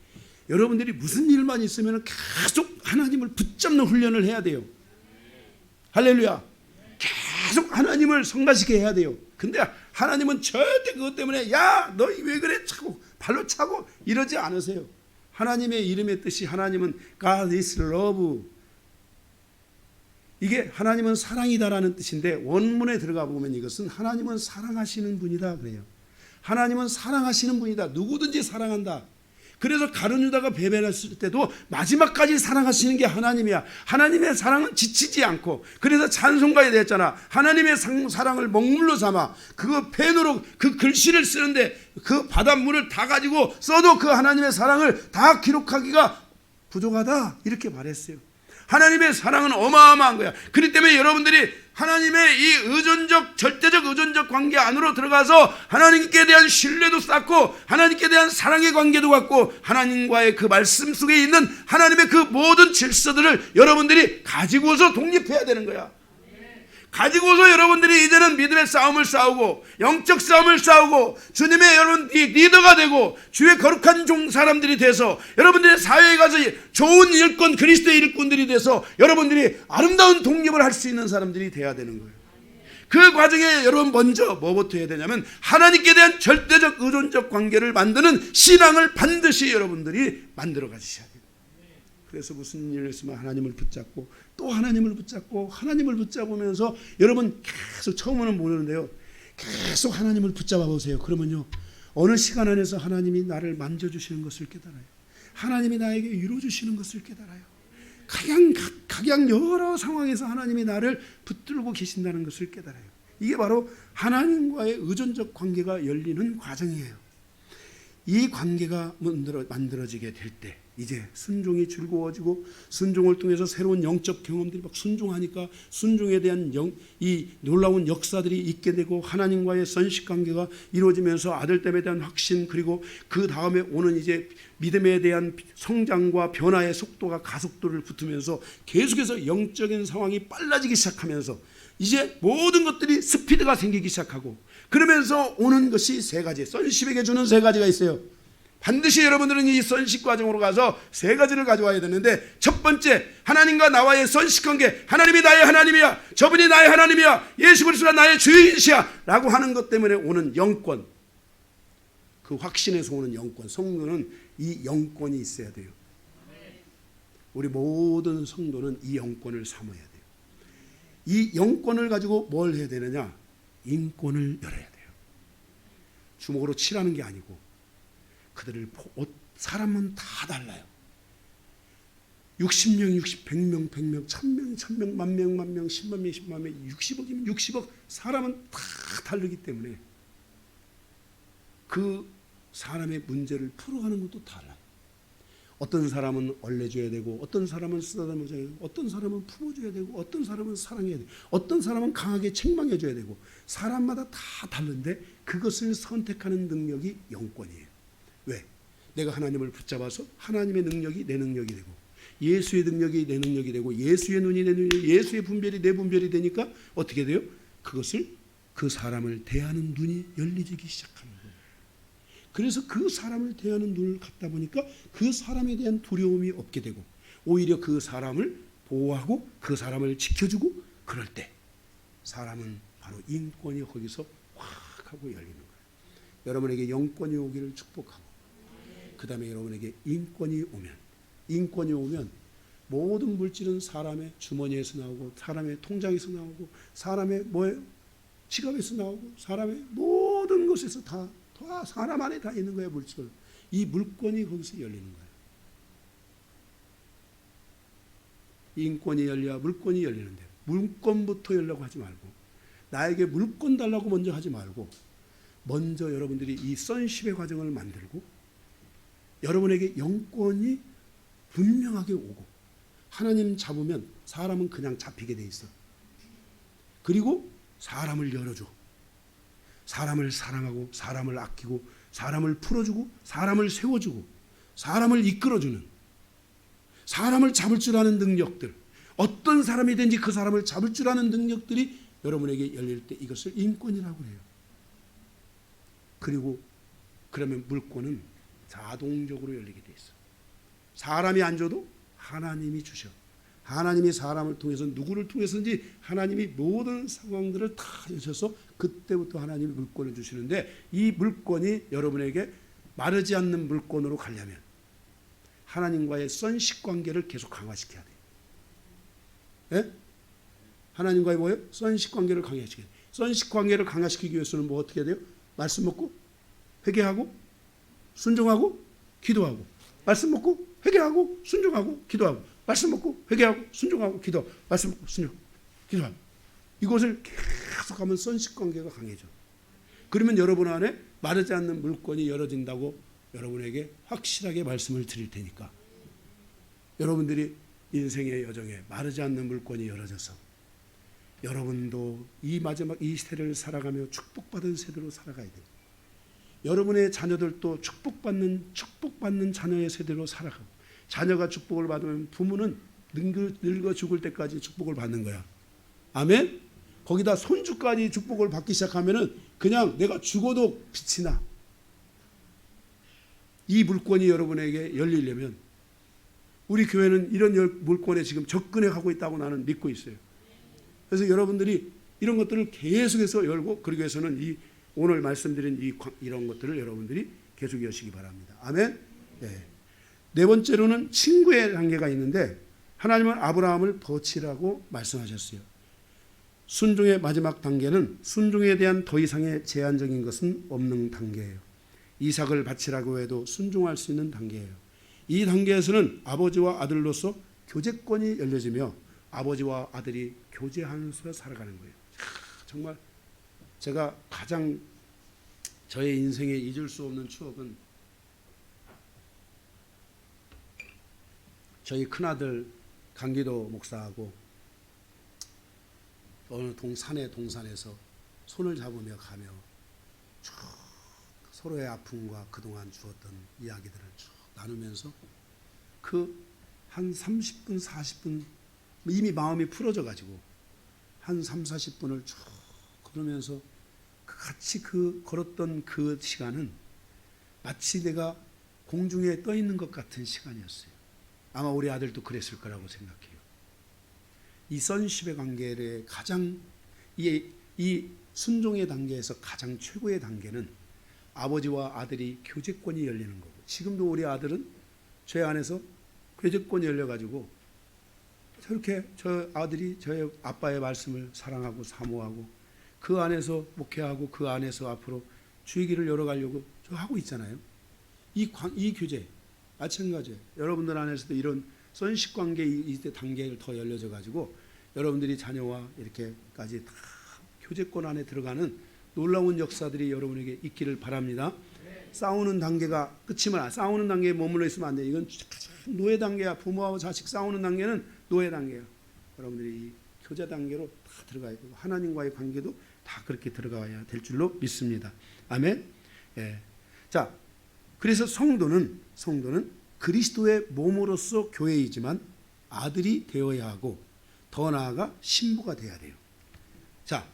여러분들이 무슨 일만 있으면 계속 하나님을 붙잡는 훈련을 해야 돼요. 할렐루야. 계속 하나님을 성가시게 해야 돼요. 근데 하나님은 절대 그것 때문에 야, 너 왜 그래? 차고 발로 차고 이러지 않으세요. 하나님의 이름의 뜻이, 하나님은 God is love. 이게 하나님은 사랑이다라는 뜻인데, 원문에 들어가 보면 이것은 하나님은 사랑하시는 분이다 그래요. 하나님은 사랑하시는 분이다. 누구든지 사랑한다. 그래서 가룟 유다가 배반했을 때도 마지막까지 사랑하시는 게 하나님이야. 하나님의 사랑은 지치지 않고, 그래서 찬송가에 되었잖아. 하나님의 사랑을 먹물로 삼아 그 펜으로 그 글씨를 쓰는데 그 바닷물을 다 가지고 써도 그 하나님의 사랑을 다 기록하기가 부족하다, 이렇게 말했어요. 하나님의 사랑은 어마어마한 거야. 그렇기 때문에 여러분들이 하나님의 이 의존적, 절대적 의존적 관계 안으로 들어가서 하나님께 대한 신뢰도 쌓고 하나님께 대한 사랑의 관계도 갖고 하나님과의 그 말씀 속에 있는 하나님의 그 모든 질서들을 여러분들이 가지고서 독립해야 되는 거야. 가지고서 여러분들이 이제는 믿음의 싸움을 싸우고 영적 싸움을 싸우고 주님의 여러분 리더가 되고 주의 거룩한 종 사람들이 돼서 여러분들의 사회에 가서 좋은 일꾼, 그리스도의 일꾼들이 돼서 여러분들이 아름다운 독립을 할 수 있는 사람들이 돼야 되는 거예요. 그 과정에 여러분 먼저 뭐부터 해야 되냐면 하나님께 대한 절대적 의존적 관계를 만드는 신앙을 반드시 여러분들이 만들어 가셔야 돼요. 그래서 무슨 일을 했으면 하나님을 붙잡고 또 하나님을 붙잡고 하나님을 붙잡으면서, 여러분 계속 처음에는 모르는데요, 계속 하나님을 붙잡아 보세요. 그러면요, 어느 시간 안에서 하나님이 나를 만져주시는 것을 깨달아요. 하나님이 나에게 이루어주시는 것을 깨달아요. 각양 여러 상황에서 하나님이 나를 붙들고 계신다는 것을 깨달아요. 이게 바로 하나님과의 의존적 관계가 열리는 과정이에요. 이 관계가 만들어지게 될 때 이제 순종이 즐거워지고, 순종을 통해서 새로운 영적 경험들이 막 순종하니까 순종에 대한 이 놀라운 역사들이 있게 되고, 하나님과의 선식 관계가 이루어지면서 아들됨에 대한 확신, 그리고 그 다음에 오는 이제 믿음에 대한 성장과 변화의 속도가 가속도를 붙으면서 계속해서 영적인 상황이 빨라지기 시작하면서 이제 모든 것들이 스피드가 생기기 시작하고, 그러면서 오는 것이 세 가지, 선십에게 주는 세 가지가 있어요. 반드시 여러분들은 이 선식 과정으로 가서 세 가지를 가져와야 되는데, 첫 번째, 하나님과 나와의 선식 관계. 하나님이 나의 하나님이야, 저분이 나의 하나님이야, 예수 그리스도가 나의 주인이시야 라고 하는 것 때문에 오는 영권, 그 확신에서 오는 영권. 성도는 이 영권이 있어야 돼요. 우리 모든 성도는 이 영권을 삼아야 돼요. 이 영권을 가지고 뭘 해야 되느냐? 인권을 열어야 돼요. 주먹으로 치라는 게 아니고, 그들을 사람은 다 달라요. 60명, 100명, 100명, 1000명, 1000명, 만명, 만명, 10만 명, 10만 명, 60억이면 60억, 사람은 다 다르기 때문에 그 사람의 문제를 풀어가는 것도 달라요. 어떤 사람은 얼레줘야 되고, 어떤 사람은 쓰다듬어줘야 되고, 어떤 사람은 품어줘야 되고, 어떤 사람은 사랑해야 되고, 어떤 사람은 강하게 책망해줘야 되고, 사람마다 다 다른데 그것을 선택하는 능력이 영권이에요. 왜? 내가 하나님을 붙잡아서 하나님의 능력이 내 능력이 되고, 예수의 능력이 내 능력이 되고, 예수의 눈이 내 눈이, 예수의 분별이 내 분별이 되니까 어떻게 돼요? 그것을, 그 사람을 대하는 눈이 열리기 시작하는 거예요. 그래서 그 사람을 대하는 눈을 갖다 보니까 그 사람에 대한 두려움이 없게 되고, 오히려 그 사람을 보호하고 그 사람을 지켜주고, 그럴 때 사람은 바로 인권이 거기서 확 하고 열리는 거예요. 여러분에게 영권이 오기를 축복하고, 그 다음에 여러분에게 인권이 오면 모든 물질은 사람의 주머니에서 나오고, 사람의 통장에서 나오고, 사람의 지갑에서 나오고, 사람의 모든 것에서 다 사람 안에 다 있는 거예요. 물질. 이 물권이 거기서 열리는 거예요. 인권이 열려야 물권이 열리는데, 물권부터 열려고 하지 말고, 나에게 물권 달라고 먼저 하지 말고, 먼저 여러분들이 이 선십의 과정을 만들고, 여러분에게 영권이 분명하게 오고, 하나님 잡으면 사람은 그냥 잡히게 돼 있어. 그리고 사람을 열어줘. 사람을 사랑하고 사람을 아끼고 사람을 풀어주고 사람을 세워주고 사람을 이끌어주는, 사람을 잡을 줄 아는 능력들, 어떤 사람이든지 그 사람을 잡을 줄 아는 능력들이 여러분에게 열릴 때 이것을 인권이라고 해요. 그리고 그러면 물권은 자동적으로 열리게 돼 있어. 사람이 안 줘도 하나님이 주셔. 하나님이 사람을 통해서 누구를 통해서든지 하나님이 모든 상황들을 다 여셔서 그때부터 하나님이 물권을 주시는데, 이 물권이 여러분에게 마르지 않는 물권으로 가려면 하나님과의 선식 관계를 계속 강화시켜야 돼요. 예? 하나님과의 뭐예요? 선식 관계를 강화시켜야 돼요. 선식 관계를 강화시키기 위해서는 뭐 어떻게 해야 돼요? 말씀 먹고 회개하고 순종하고 기도하고, 말씀 먹고 회개하고 순종하고 기도하고, 말씀 먹고 회개하고 순종하고 기도, 말씀 먹고 순종 기도하고, 이것을 계속하면 선식 관계가 강해져. 그러면 여러분 안에 마르지 않는 물권이 열어진다고 여러분에게 확실하게 말씀을 드릴 테니까, 여러분들이 인생의 여정에 마르지 않는 물권이 열어져서 여러분도 이 마지막 이 세대를 살아가며 축복받은 세대로 살아가야 돼요. 여러분의 자녀들도 축복받는 자녀의 세대로 살아가고, 자녀가 축복을 받으면 부모는 늙어 죽을 때까지 축복을 받는 거야. 아멘? 거기다 손주까지 축복을 받기 시작하면은 그냥 내가 죽어도 빛이 나. 이 물권이 여러분에게 열리려면 우리 교회는 이런 물권에 지금 접근해 가고 있다고 나는 믿고 있어요. 그래서 여러분들이 이런 것들을 계속해서 열고, 그러기 위해서는 이 오늘 말씀드린 이런 것들을 여러분들이 계속 여시기 바랍니다. 아멘. 네. 네 번째로는 친구의 단계가 있는데, 하나님은 아브라함을 버치라고 말씀하셨어요. 순종의 마지막 단계는 순종에 대한 더 이상의 제한적인 것은 없는 단계예요. 이삭을 바치라고 해도 순종할 수 있는 단계예요. 이 단계에서는 아버지와 아들로서 교제권이 열려지며 아버지와 아들이 교제하면서 살아가는 거예요. 정말 제가 가장 저의 인생에 잊을 수 없는 추억은 저희 큰아들 강기도 목사하고 어느 동산에서 손을 잡으며 가며 쭉 서로의 아픔과 그동안 주었던 이야기들을 쭉 나누면서 그 한 30분 40분 이미 마음이 풀어져 가지고 한 3, 40분을 쭉 그러면서 같이 걸었던 그 시간은 마치 내가 공중에 떠 있는 것 같은 시간이었어요. 아마 우리 아들도 그랬을 거라고 생각해요. 이 선십의 관계의 가장 이 순종의 단계에서 가장 최고의 단계는 아버지와 아들이 교제권이 열리는 거고, 지금도 우리 아들은 제 안에서 교제권이 열려가지고 저렇게 저 아들이 저의 아빠의 말씀을 사랑하고 사모하고 그 안에서 목회하고 그 안에서 앞으로 주의 길을 열어가려고 저 하고 있잖아요. 이 교제 마찬가지예요. 여러분들 안에서도 이런 선식 관계 이때 단계를 더 열려져 가지고 여러분들이 자녀와 이렇게까지 다 교제권 안에 들어가는 놀라운 역사들이 여러분에게 있기를 바랍니다. 싸우는 단계가 끝이면 싸우는 단계에 머물러 있으면 안 돼. 이건 노예 단계야. 부모와 자식 싸우는 단계는 노예 단계야. 여러분들이 이 교제 단계로 다 들어가야 되고 하나님과의 관계도 다 그렇게 들어가야 될 줄로 믿습니다. 아멘. 예. 자, 그래서 성도는 그리스도의 몸으로서 교회이지만 아들이 되어야 하고 더 나아가 신부가 되어야 돼요. 자,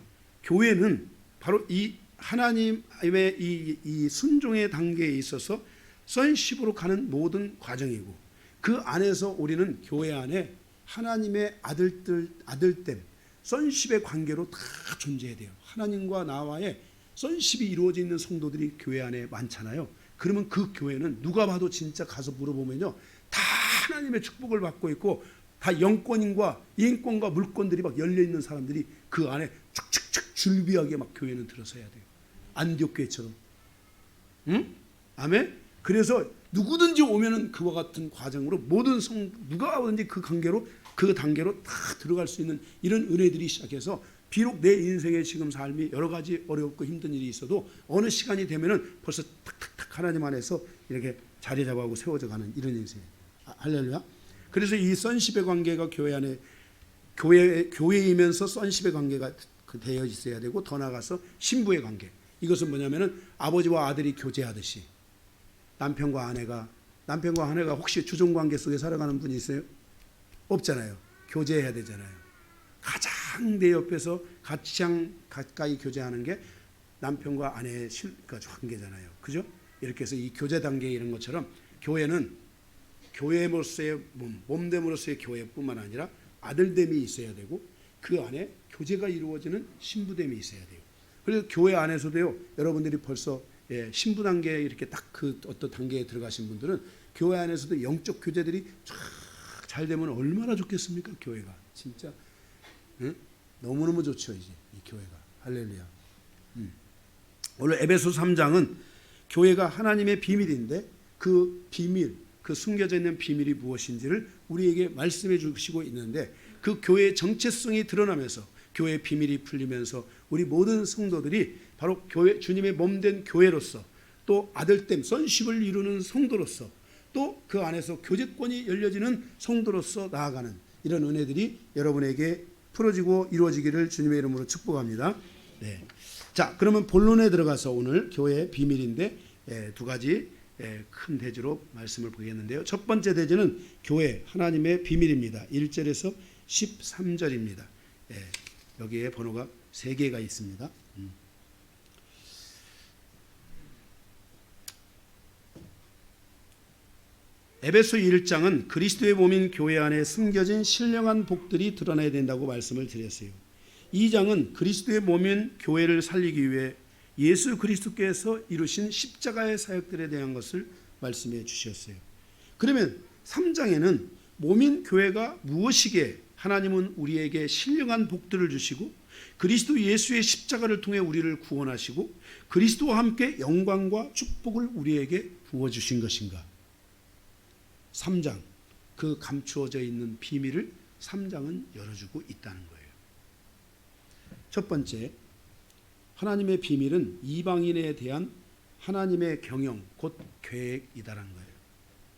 교회는 바로 이 하나님의 이 순종의 단계에 있어서 선십으로 가는 모든 과정이고, 그 안에서 우리는 교회 안에 하나님의 아들됨, 선십의 관계로 다 존재해야 돼요. 하나님과 나와의 선십이 이루어져 있는 성도들이 교회 안에 많잖아요. 그러면 그 교회는 누가 봐도 진짜 가서 물어보면요, 다 하나님의 축복을 받고 있고 다 영권과 인권과 물권들이 막 열려 있는 사람들이 그 안에 축축축 줄비하게 막 교회는 들어서야 돼요. 안디옥 교회처럼. 응? 아멘. 그래서 누구든지 오면은 그와 같은 과정으로 모든 누가 오든지 그 단계로 다 들어갈 수 있는 이런 은혜들이 시작해서, 비록 내 인생의 지금 삶이 여러 가지 어렵고 힘든 일이 있어도 어느 시간이 되면은 벌써 탁탁탁 하나님 안에서 이렇게 자리 잡아가고 세워져 가는 이런 인생. 할렐루야. 그래서 이 선십의 관계가 교회 안에 교회이면서 선십의 관계가 되어 있어야 되고, 더 나아가서 신부의 관계. 이것은 뭐냐면은 아버지와 아들이 교제하듯이 남편과 아내가 혹시 주종관계 속에 살아가는 분이 있어요? 없잖아요. 교제해야 되잖아요. 가장 내 옆에서 가장 가까이 교제하는 게 남편과 아내의 관계잖아요. 그죠? 이렇게 해서 이 교제 단계 이런 것처럼 교회는 교회로서의 몸됨으로서의 교회뿐만 아니라 아들됨이 있어야 되고 그 안에 교제가 이루어지는 신부됨이 있어야 돼요. 그래서 교회 안에서도요, 여러분들이 벌써 신부 단계에 이렇게 딱 그 어떤 단계에 들어가신 분들은 교회 안에서도 영적 교제들이 잘 되면 얼마나 좋겠습니까? 교회가 진짜 너무너무 좋죠. 이제 이 교회가 할렐루야. 오늘 에베소 3장은 교회가 하나님의 비밀인데 그 비밀, 그 숨겨져 있는 비밀이 무엇인지를 우리에게 말씀해 주시고 있는데 그 교회의 정체성이 드러나면서 교회의 비밀이 풀리면서 우리 모든 성도들이 바로 교회, 주님의 몸된 교회로서 또 아들됨, sonship을 이루는 성도로서 또 그 안에서 교제권이 열려지는 성도로서 나아가는 이런 은혜들이 여러분에게 풀어지고 이루어지기를 주님의 이름으로 축복합니다. 네. 자, 그러면 본론에 들어가서 오늘 교회의 비밀인데 두 가지 큰 대주로 말씀을 보겠는데요. 첫 번째 대주는 교회 하나님의 비밀입니다. 1절에서 13절입니다. 여기에 번호가 3개가 있습니다. 에베소 1장은 그리스도의 몸인 교회 안에 숨겨진 신령한 복들이 드러나야 된다고 말씀을 드렸어요. 2장은 그리스도의 몸인 교회를 살리기 위해 예수 그리스도께서 이루신 십자가의 사역들에 대한 것을 말씀해 주셨어요. 그러면 3장에는 몸인 교회가 무엇이기에 하나님은 우리에게 신령한 복들을 주시고 그리스도 예수의 십자가를 통해 우리를 구원하시고 그리스도와 함께 영광과 축복을 우리에게 부어주신 것인가. 3장, 그 감추어져 있는 비밀을 3장은 열어주고 있다는 거예요. 첫 번째, 하나님의 비밀은 이방인에 대한 하나님의 경영, 곧 계획이다라는 거예요.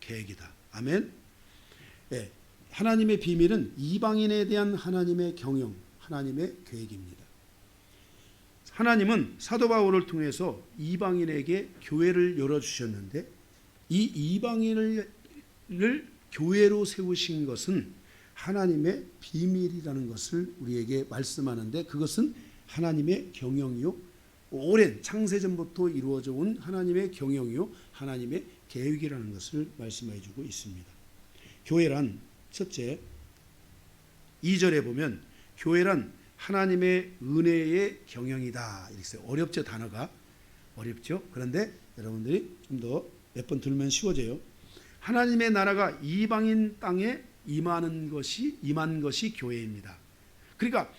계획이다. 아멘. 네, 하나님의 비밀은 이방인에 대한 하나님의 경영, 하나님의 계획입니다. 하나님은 사도 바울을 통해서 이방인에게 교회를 열어주셨는데 이 이방인을 교회로 세우신 것은 하나님의 비밀이라는 것을 우리에게 말씀하는데 그것은 하나님의 경영이요, 오랜 창세전부터 이루어져 온 하나님의 경영이요 하나님의 계획이라는 것을 말씀해 주고 있습니다. 교회란 첫째 2절에 보면 교회란 하나님의 은혜의 경영이다 이렇게 써요. 어렵죠, 단어가 어렵죠. 그런데 여러분들이 좀 더 몇 번 들으면 쉬워져요. 하나님의 나라가 이방인 땅에 임한 것이 교회입니다. 그러니까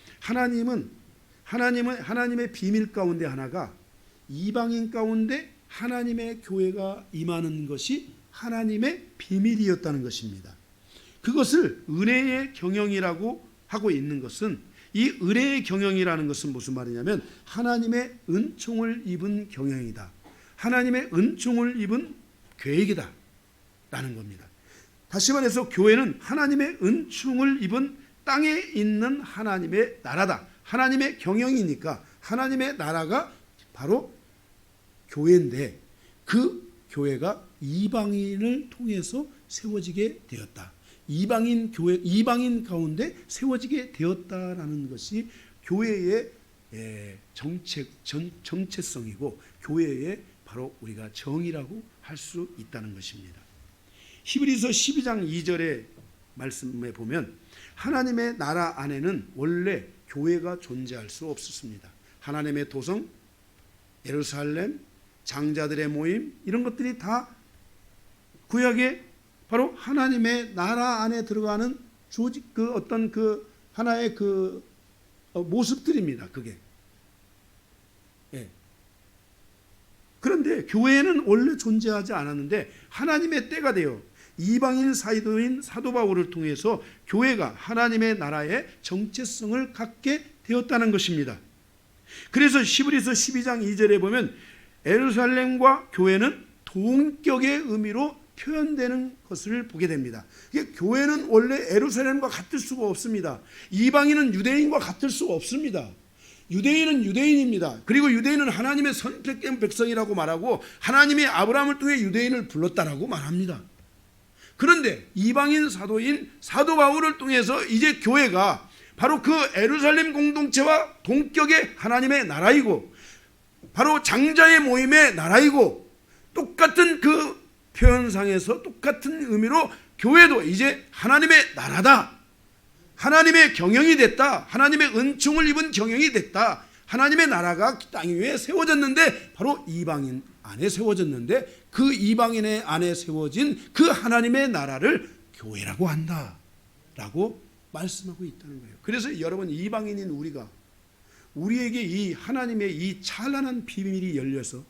하나님의 비밀 가운데 하나가 이방인 가운데 하나님의 교회가 임하는 것이 하나님의 비밀이었다는 것입니다. 그것을 은혜의 경영이라고 하고 있는 것은 이 은혜의 경영이라는 것은 무슨 말이냐면 하나님의 은총을 입은 경영이다. 하나님의 은총을 입은 계획이다 라는 겁니다. 다시 말해서 교회는 하나님의 은총을 입은 땅에 있는 하나님의 나라다. 하나님의 경영이니까 하나님의 나라가 바로 교회인데 그 교회가 이방인을 통해서 세워지게 되었다. 이방인 교회, 이방인 가운데 세워지게 되었다라는 것이 교회의 정체성이고 교회의 바로 우리가 정의라고 할 수 있다는 것입니다. 히브리서 12장 2절의 말씀에 보면 하나님의 나라 안에는 원래 교회가 존재할 수 없었습니다. 하나님의 도성, 예루살렘, 장자들의 모임 이런 것들이 다 구약의 바로 하나님의 나라 안에 들어가는 조직 그 어떤 그 하나의 그 모습들입니다. 그게. 예. 그런데 교회는 원래 존재하지 않았는데 하나님의 때가 되어 이방인 사도인 사도 바울을 통해서 교회가 하나님의 나라의 정체성을 갖게 되었다는 것입니다. 그래서 히브리서 12장 2절에 보면 예루살렘과 교회는 동격의 의미로 표현되는 것을 보게 됩니다. 교회는 원래 예루살렘과 같을 수가 없습니다. 이방인은 유대인과 같을 수가 없습니다. 유대인은 유대인입니다. 그리고 유대인은 하나님의 선택된 백성이라고 말하고 하나님이 아브라함을 통해 유대인을 불렀다라고 말합니다. 그런데 이방인 사도인 사도 바울을 통해서 이제 교회가 바로 그 예루살렘 공동체와 동격의 하나님의 나라이고 바로 장자의 모임의 나라이고 똑같은 그 표현상에서 똑같은 의미로 교회도 이제 하나님의 나라다. 하나님의 경영이 됐다. 하나님의 은총을 입은 경영이 됐다. 하나님의 나라가 땅 위에 세워졌는데 바로 이방인 안에 세워졌는데 그 이방인의 안에 세워진 그 하나님의 나라를 교회라고 한다라고 말씀하고 있다는 거예요. 그래서 여러분 이방인인 우리에게 이 하나님의 이 찬란한 비밀이 열려서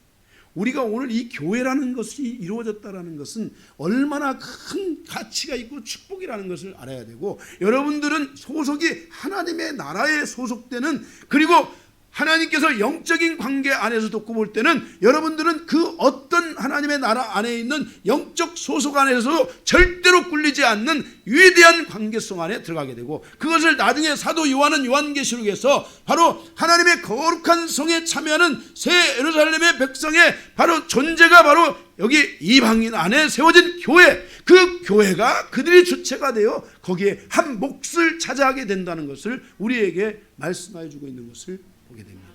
우리가 오늘 이 교회라는 것이 이루어졌다라는 것은 얼마나 큰 가치가 있고 축복이라는 것을 알아야 되고 여러분들은 소속이 하나님의 나라에 소속되는 그리고 하나님께서 영적인 관계 안에서 돕고 볼 때는 여러분들은 그 어떤 하나님의 나라 안에 있는 영적 소속 안에서 절대로 꿀리지 않는 위대한 관계성 안에 들어가게 되고 그것을 나중에 사도 요한은 요한계시록에서 바로 하나님의 거룩한 성에 참여하는 새 예루살렘의 백성의 바로 존재가 바로 여기 이방인 안에 세워진 교회, 그 교회가 그들이 주체가 되어 거기에 한 몫을 차지하게 된다는 것을 우리에게 말씀해 주고 있는 것을 보게 됩니다.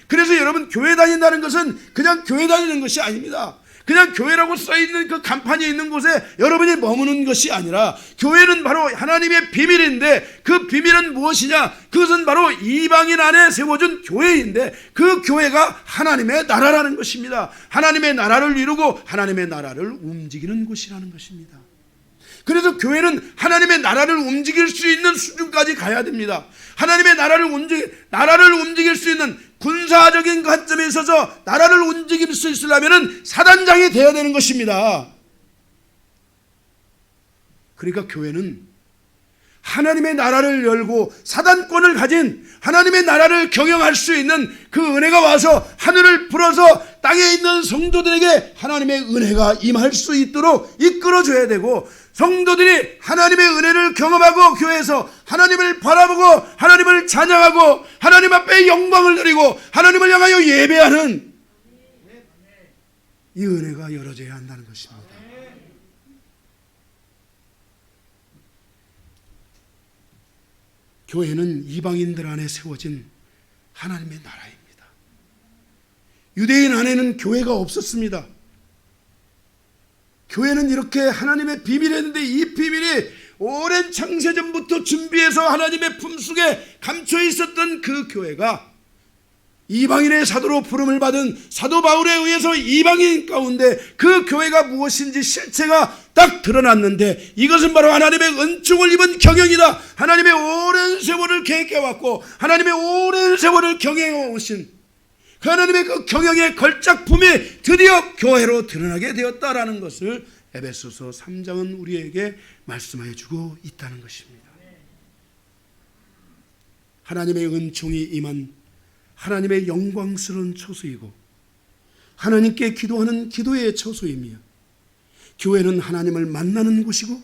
그래서 여러분 교회 다닌다는 것은 그냥 교회 다니는 것이 아닙니다. 그냥 교회라고 써있는 그 간판이 있는 곳에 여러분이 머무는 것이 아니라 교회는 바로 하나님의 비밀인데 그 비밀은 무엇이냐? 그것은 바로 이방인 안에 세워준 교회인데 그 교회가 하나님의 나라라는 것입니다. 하나님의 나라를 이루고 하나님의 나라를 움직이는 곳이라는 것입니다. 그래서 교회는 하나님의 나라를 움직일 수 있는 수준까지 가야 됩니다. 하나님의 나라를 움직일 수 있는 군사적인 관점에 있어서 나라를 움직일 수 있으려면 사단장이 되어야 되는 것입니다. 그러니까 교회는 하나님의 나라를 열고 사단권을 가진 하나님의 나라를 경영할 수 있는 그 은혜가 와서 하늘을 풀어서 땅에 있는 성도들에게 하나님의 은혜가 임할 수 있도록 이끌어줘야 되고 성도들이 하나님의 은혜를 경험하고 교회에서 하나님을 바라보고 하나님을 찬양하고 하나님 앞에 영광을 드리고 하나님을 향하여 예배하는 이 은혜가 열어져야 한다는 것입니다. 교회는 이방인들 안에 세워진 하나님의 나라입니다. 유대인 안에는 교회가 없었습니다. 교회는 이렇게 하나님의 비밀이었는데 이 비밀이 오랜 창세전부터 준비해서 하나님의 품속에 감춰 있었던 그 교회가 이방인의 사도로 부름을 받은 사도 바울에 의해서 이방인 가운데 그 교회가 무엇인지 실체가 딱 드러났는데 이것은 바로 하나님의 은총을 입은 경영이다. 하나님의 오랜 세월을 계획해왔고 하나님의 오랜 세월을 경영해 오신 그 하나님의 그 경영의 걸작품이 드디어 교회로 드러나게 되었다라는 것을 에베소서 3장은 우리에게 말씀하여 주고 있다는 것입니다. 하나님의 은총이 임한 하나님의 영광스러운 처소이고 하나님께 기도하는 기도의 처소이며 교회는 하나님을 만나는 곳이고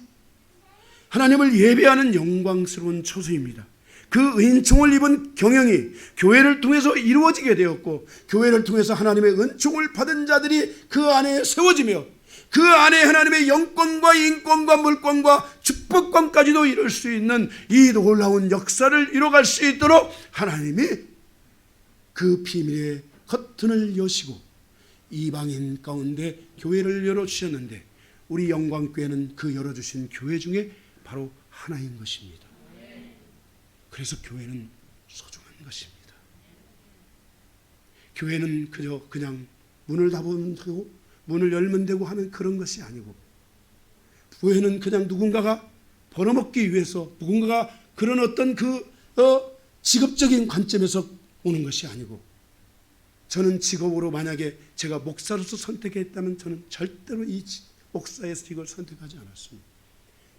하나님을 예배하는 영광스러운 처소입니다. 그 은총을 입은 경영이 교회를 통해서 이루어지게 되었고 교회를 통해서 하나님의 은총을 받은 자들이 그 안에 세워지며 그 안에 하나님의 영권과 인권과 물권과 축복권까지도 이룰 수 있는 이 놀라운 역사를 이뤄갈 수 있도록 하나님이 그 비밀의 커튼을 여시고 이방인 가운데 교회를 열어주셨는데 우리 영광교회는 그 열어주신 교회 중에 바로 하나인 것입니다. 그래서 교회는 소중한 것입니다. 교회는 그냥 문을 닫으면 되고 문을 열면 되고 하는 그런 것이 아니고 교회는 그냥 누군가가 벌어먹기 위해서 누군가가 그런 어떤 직업적인 관점에서 오는 것이 아니고 저는 직업으로 만약에 제가 목사로서 선택했다면 저는 절대로 이 목사에서 이걸 선택하지 않았습니다.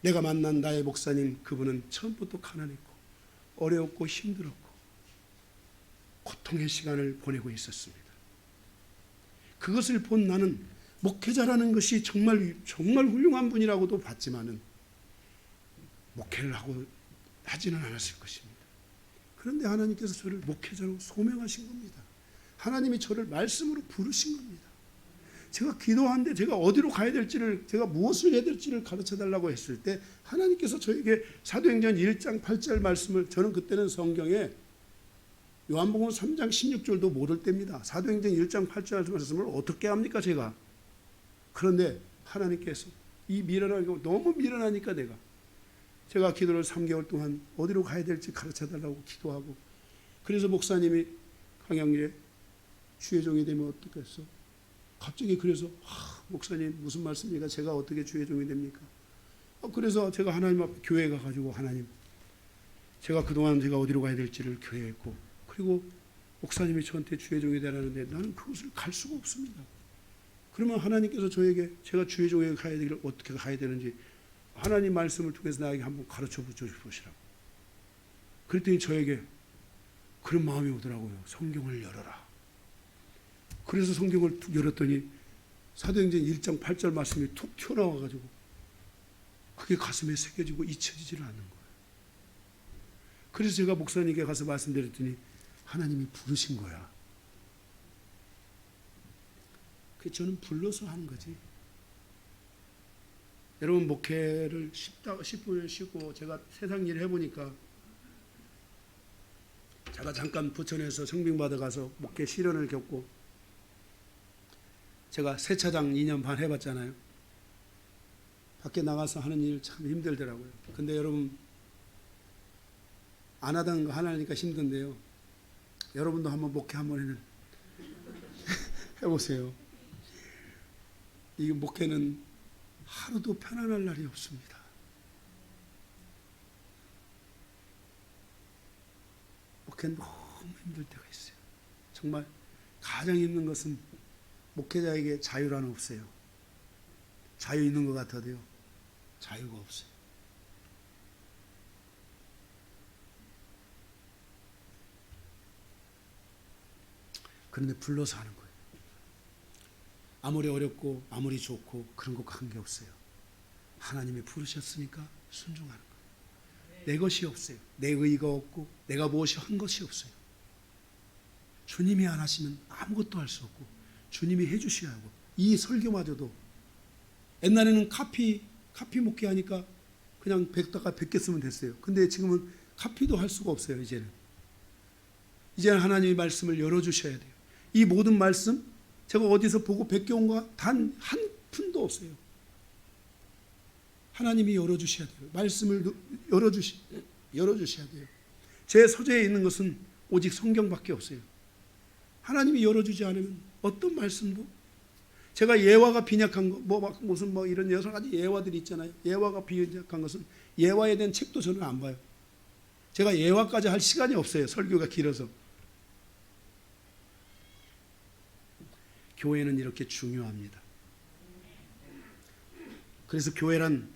내가 만난 나의 목사님 그분은 처음부터 가난했고 어려웠고 힘들었고 고통의 시간을 보내고 있었습니다. 그것을 본 나는 목회자라는 것이 정말 훌륭한 분이라고도 봤지만은 목회를 하지는 않았을 것입니다. 그런데 하나님께서 저를 목회자로 소명하신 겁니다. 하나님이 저를 말씀으로 부르신 겁니다. 제가 기도하는데 제가 어디로 가야 될지를, 제가 무엇을 해야 될지를 가르쳐 달라고 했을 때 하나님께서 저에게 사도행전 1장 8절 말씀을, 저는 그때는 성경에 요한복음 3장 16절도 모를 때입니다. 사도행전 1장 8절 말씀을 어떻게 합니까 제가. 그런데 하나님께서 이 미련하고, 너무 미련하니까 제가 기도를 3개월 동안 어디로 가야 될지 가르쳐 달라고 기도하고, 그래서 목사님이 강양일에 주의 종이 되면 어떻겠어? 갑자기 그래서 목사님 무슨 말씀입니까? 제가 어떻게 주의 종이 됩니까? 그래서 제가 하나님 앞에 교회 가가지고, 하나님, 제가 그동안 제가 어디로 가야 될지를 교회했고, 그리고 목사님이 저한테 주의 종이 되라는데 나는 그것을 갈 수가 없습니다. 그러면 하나님께서 저에게 제가 주의 종에 가야 되기를 어떻게 가야 되는지 하나님 말씀을 통해서 나에게 한번 가르쳐 보시라고. 그랬더니 저에게 그런 마음이 오더라고요. 성경을 열어라. 그래서 성경을 툭 열었더니 사도행전 1장 8절 말씀이 툭 튀어나와가지고 그게 가슴에 새겨지고 잊혀지지를 않는 거예요. 그래서 제가 목사님께 가서 말씀드렸더니 하나님이 부르신 거야. 그래서 저는 불러서 하는 거지. 여러분, 목회를 10분을 쉬고 제가 세상 일 해보니까, 제가 잠깐 부천에서 성빙 받아가서 목회 시련을 겪고, 제가 세차장 2년 반 해봤잖아요. 밖에 나가서 하는 일 참 힘들더라고요. 근데 여러분, 안 하던 거 하나니까 힘든데요. 여러분도 한번 목회 한번 해보세요. 이 목회는 하루도 편안할 날이 없습니다. 목회는 너무 힘들 때가 있어요. 정말 가장 힘든 것은 목회자에게 자유란 없어요. 자유 있는 것 같아도요, 자유가 없어요. 그런데 불러서 하는 거예요. 아무리 어렵고 아무리 좋고 그런 거 관계없어요. 하나님이 부르셨으니까 순종하는 거예요. 내 것이 없어요. 내 의의가 없고 내가 무엇이 한 것이 없어요. 주님이 안 하시면 아무것도 할 수 없고 주님이 해주셔야 하고, 이 설교마저도 옛날에는 카피 목회 하니까 그냥 100개 쓰면 됐어요. 근데 지금은 카피도 할 수가 없어요. 이제는 하나님의 말씀을 열어주셔야 돼요. 이 모든 말씀 제가 어디서 보고 베껴온 거 단 한 푼도 없어요. 하나님이 열어주셔야 돼요. 말씀을 열어주셔야 돼요. 제 서재에 있는 것은 오직 성경밖에 없어요. 하나님이 열어주지 않으면 어떤 말씀도, 제가 예화가 빈약한 거, 무슨 이런 여러 가지 예화들이 있잖아요. 예화가 빈약한 것은 예화에 대한 책도 저는 안 봐요. 제가 예화까지 할 시간이 없어요. 설교가 길어서. 교회는 이렇게 중요합니다. 그래서 교회란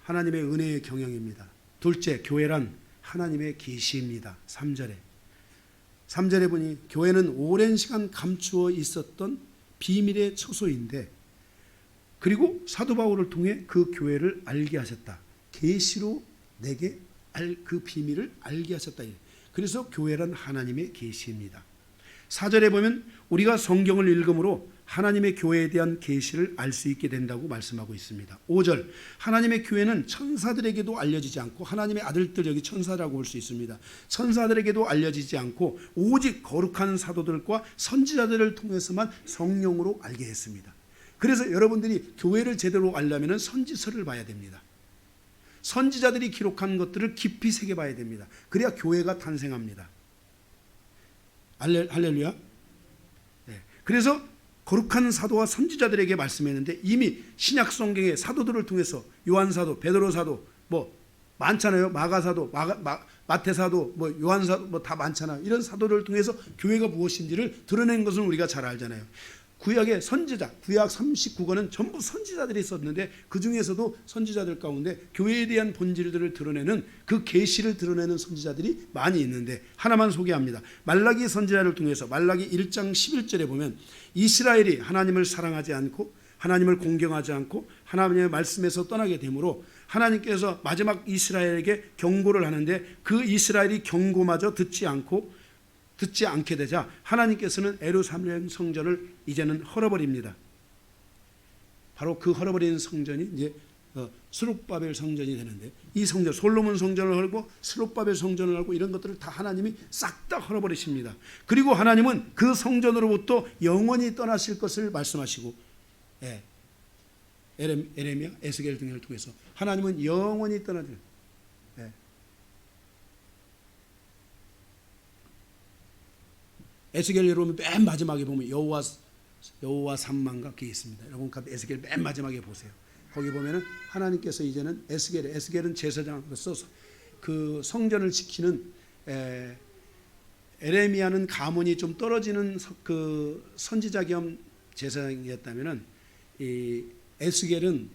하나님의 은혜의 경영입니다. 둘째, 교회란 하나님의 계시입니다. 3절에 보니 교회는 오랜 시간 감추어 있었던 비밀의 처소인데, 그리고 사도 바울을 통해 그 교회를 알게 하셨다. 계시로 내게 그 비밀을 알게 하셨다. 그래서 교회란 하나님의 계시입니다. 4절에 보면 우리가 성경을 읽음으로 하나님의 교회에 대한 계시를 알 수 있게 된다고 말씀하고 있습니다. 5절, 하나님의 교회는 천사들에게도 알려지지 않고, 하나님의 아들들, 여기 천사라고 볼 수 있습니다. 천사들에게도 알려지지 않고 오직 거룩한 사도들과 선지자들을 통해서만 성령으로 알게 했습니다. 그래서 여러분들이 교회를 제대로 알려면 선지서를 봐야 됩니다. 선지자들이 기록한 것들을 깊이 새겨봐야 됩니다. 그래야 교회가 탄생합니다. 할렐루야. 네. 그래서 거룩한 사도와 선지자들에게 말씀했는데, 이미 신약 성경의 사도들을 통해서 요한사도, 베드로사도 많잖아요. 마가사도, 마태사도, 요한사도 다 많잖아요. 이런 사도들을 통해서 교회가 무엇인지를 드러낸 것은 우리가 잘 알잖아요. 구약의 선지자, 구약 39권은 전부 선지자들이 있었는데, 그 중에서도 선지자들 가운데 교회에 대한 본질들을 드러내는, 그 계시를 드러내는 선지자들이 많이 있는데, 하나만 소개합니다. 말라기 선지자를 통해서 말라기 1장 11절에 보면 이스라엘이 하나님을 사랑하지 않고 하나님을 공경하지 않고 하나님의 말씀에서 떠나게 되므로 하나님께서 마지막 이스라엘에게 경고를 하는데 그 이스라엘이 경고마저 듣지 않게 되자 하나님께서는 예루살렘 성전을 이제는 헐어버립니다. 바로 그 헐어버린 성전이 이제 스룹바벨 성전이 되는데, 이 성전, 솔로몬 성전을 헐고 스룹바벨 성전을 헐고 이런 것들을 다 하나님이 싹 다 헐어버리십니다. 그리고 하나님은 그 성전으로부터 영원히 떠나실 것을 말씀하시고, 에레미야, 에스겔 등을 통해서 하나님은 영원히 떠나들. 에스겔 여러분 맨 마지막에 보면 여호와 산망가 그게 있습니다. 여러분 에스겔 맨 마지막에 보세요. 거기 보면은 하나님께서 이제는 에스겔은 제사장으로서 그 성전을 지키는, 에레미야는 가문이 좀 떨어지는 그 선지자 겸 제사장이었다면은 이 에스겔은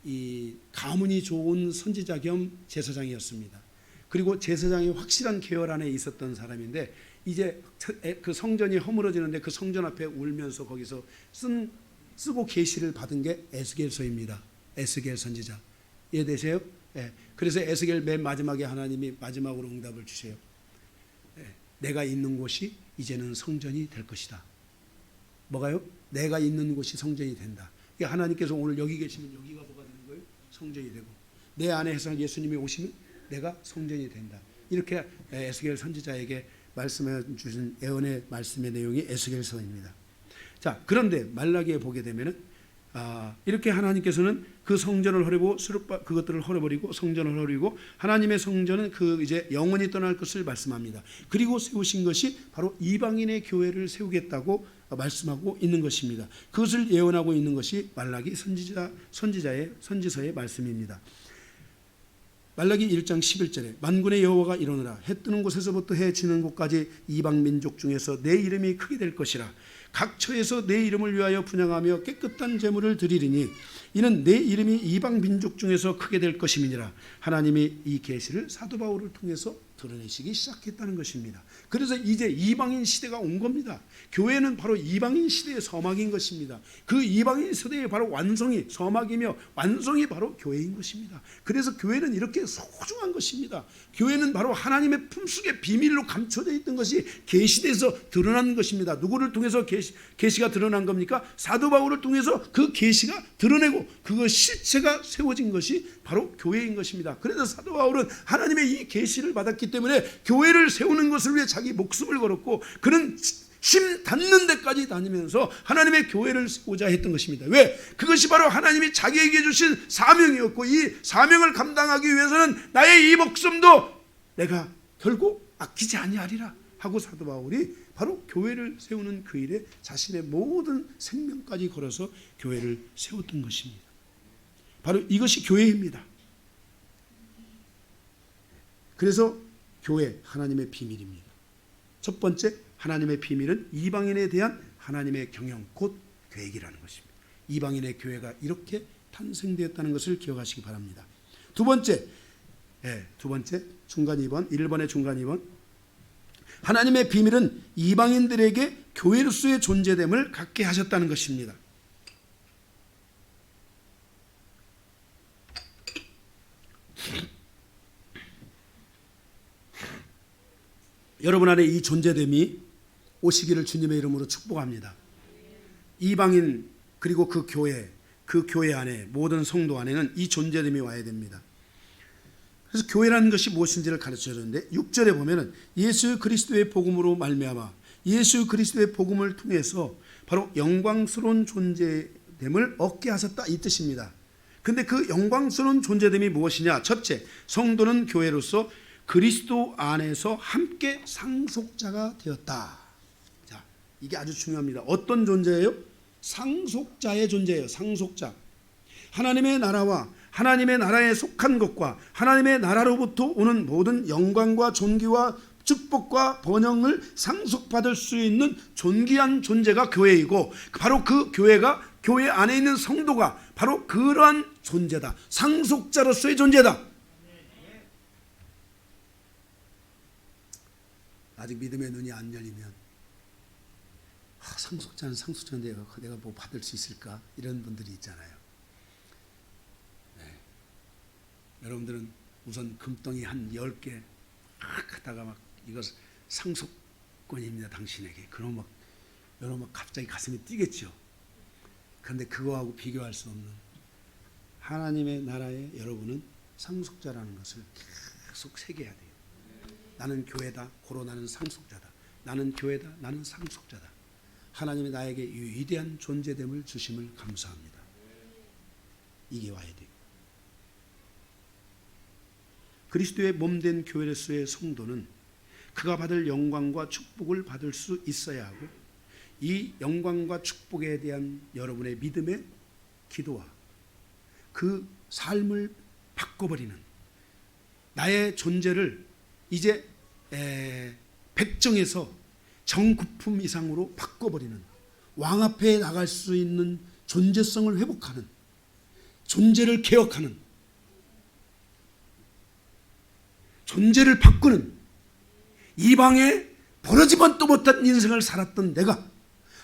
이 가문이 좋은 선지자 겸 제사장이었습니다. 그리고 제사장이 확실한 계열 안에 있었던 사람인데, 이제 그 성전이 허물어지는데 그 성전 앞에 울면서 거기서 쓰고 계시를 받은 게 에스겔서입니다. 에스겔 선지자. 이해되세요? 그래서 에스겔 맨 마지막에 하나님이 마지막으로 응답을 주세요. 내가 있는 곳이 이제는 성전이 될 것이다. 뭐가요? 내가 있는 곳이 성전이 된다. 하나님께서 오늘 여기 계시면 여기가 뭐가 되는 거예요? 성전이 되고, 내 안에서 예수님이 오시면 내가 성전이 된다. 이렇게 에스겔 선지자에게 말씀해 주신 예언의 말씀의 내용이 에스겔서입니다. 자, 그런데 말라기에 보게 되면은 이렇게 하나님께서는 그 성전을 헐고 그것들을 헐어버리고 성전을 헐어버리고 하나님의 성전은 그 이제 영원히 떠날 것을 말씀합니다. 그리고 세우신 것이 바로 이방인의 교회를 세우겠다고 말씀하고 있는 것입니다. 그것을 예언하고 있는 것이 말라기 선지서의 말씀입니다. 말라기 1장 11절에 만군의 여호와가 이르노라, 해 뜨는 곳에서부터 해 지는 곳까지 이방 민족 중에서 내 이름이 크게 될 것이라. 각 처에서 내 이름을 위하여 분향하며 깨끗한 제물을 드리리니 이는 내 이름이 이방 민족 중에서 크게 될 것임이니라. 하나님이 이 계시를 사도 바울을 통해서 드러내시기 시작했다는 것입니다. 그래서 이제 이방인 시대가 온 겁니다. 교회는 바로 이방인 시대의 서막인 것입니다. 그 이방인 시대의 바로 완성이 서막이며 완성이 바로 교회인 것입니다. 그래서 교회는 이렇게 소중한 것입니다. 교회는 바로 하나님의 품속에 비밀로 감춰져 있던 것이 계시돼서 드러난 것입니다. 누구를 통해서 계시가 드러난 겁니까? 사도 바울을 통해서 그 계시가 드러내고 그 실체가 세워진 것이 바로 교회인 것입니다. 그래서 사도 바울은 하나님의 이 계시를 받았기 때문에 교회를 세우는 것을 위해 자기 목숨을 걸었고, 그는 힘 닿는 데까지 다니면서 하나님의 교회를 세우자 했던 것입니다. 왜? 그것이 바로 하나님이 자기에게 주신 사명이었고, 이 사명을 감당하기 위해서는 나의 이 목숨도 내가 결국 아끼지 아니하리라 하고 사도 바울이 바로 교회를 세우는 그 일에 자신의 모든 생명까지 걸어서 교회를 세웠던 것입니다. 바로 이것이 교회입니다. 그래서 교회, 하나님의 비밀입니다. 첫 번째, 하나님의 비밀은 이방인에 대한 하나님의 경영, 곧 계획이라는 것입니다. 이방인의 교회가 이렇게 탄생되었다는 것을 기억하시기 바랍니다. 두 번째 중간 2번, 1번의 중간 2번. 하나님의 비밀은 이방인들에게 교회로서의 존재됨을 갖게 하셨다는 것입니다. 여러분 안에 이 존재됨이 오시기를 주님의 이름으로 축복합니다. 이방인 그리고 그 교회 안에 모든 성도 안에는 이 존재됨이 와야 됩니다. 그래서 교회라는 것이 무엇인지를 가르쳐 주는데 6절에 보면은 예수 그리스도의 복음으로 말미암아 예수 그리스도의 복음을 통해서 바로 영광스러운 존재됨을 얻게 하셨다 이 뜻입니다. 근데 그 영광스러운 존재됨이 무엇이냐? 첫째, 성도는 교회로서 그리스도 안에서 함께 상속자가 되었다. 자, 이게 아주 중요합니다. 어떤 존재예요? 상속자의 존재예요. 상속자. 하나님의 나라와 하나님의 나라에 속한 것과 하나님의 나라로부터 오는 모든 영광과 존귀와 축복과 번영을 상속받을 수 있는 존귀한 존재가 교회이고, 바로 그 교회가 교회 안에 있는 성도가 바로 그러한 존재다. 상속자로서의 존재다. 아직 믿음의 눈이 안 열리면 상속자는 상속자인데 내가 뭐 받을 수 있을까? 이런 분들이 있잖아요. 네. 여러분들은 우선 금덩이 한 10개 하다가 막 이거 상속권입니다 당신에게. 그럼 막 여러분 막 갑자기 가슴이 뛰겠죠. 그런데 그거하고 비교할 수 없는 하나님의 나라에 여러분은 상속자라는 것을 계속 새겨야 돼요. 나는 교회다. 고로 나는 상속자다. 나는 교회다. 나는 상속자다. 하나님이 나에게 이 위대한 존재됨을 주심을 감사합니다. 이게 와야 돼요. 그리스도의 몸된 교회로서의 성도는 그가 받을 영광과 축복을 받을 수 있어야 하고, 이 영광과 축복에 대한 여러분의 믿음의 기도와 그 삶을 바꿔버리는, 나의 존재를 이제 백정에서 정구품 이상으로 바꿔버리는, 왕 앞에 나갈 수 있는 존재성을 회복하는, 존재를 개혁하는, 존재를 바꾸는, 이방에 버러지번도 못한 인생을 살았던 내가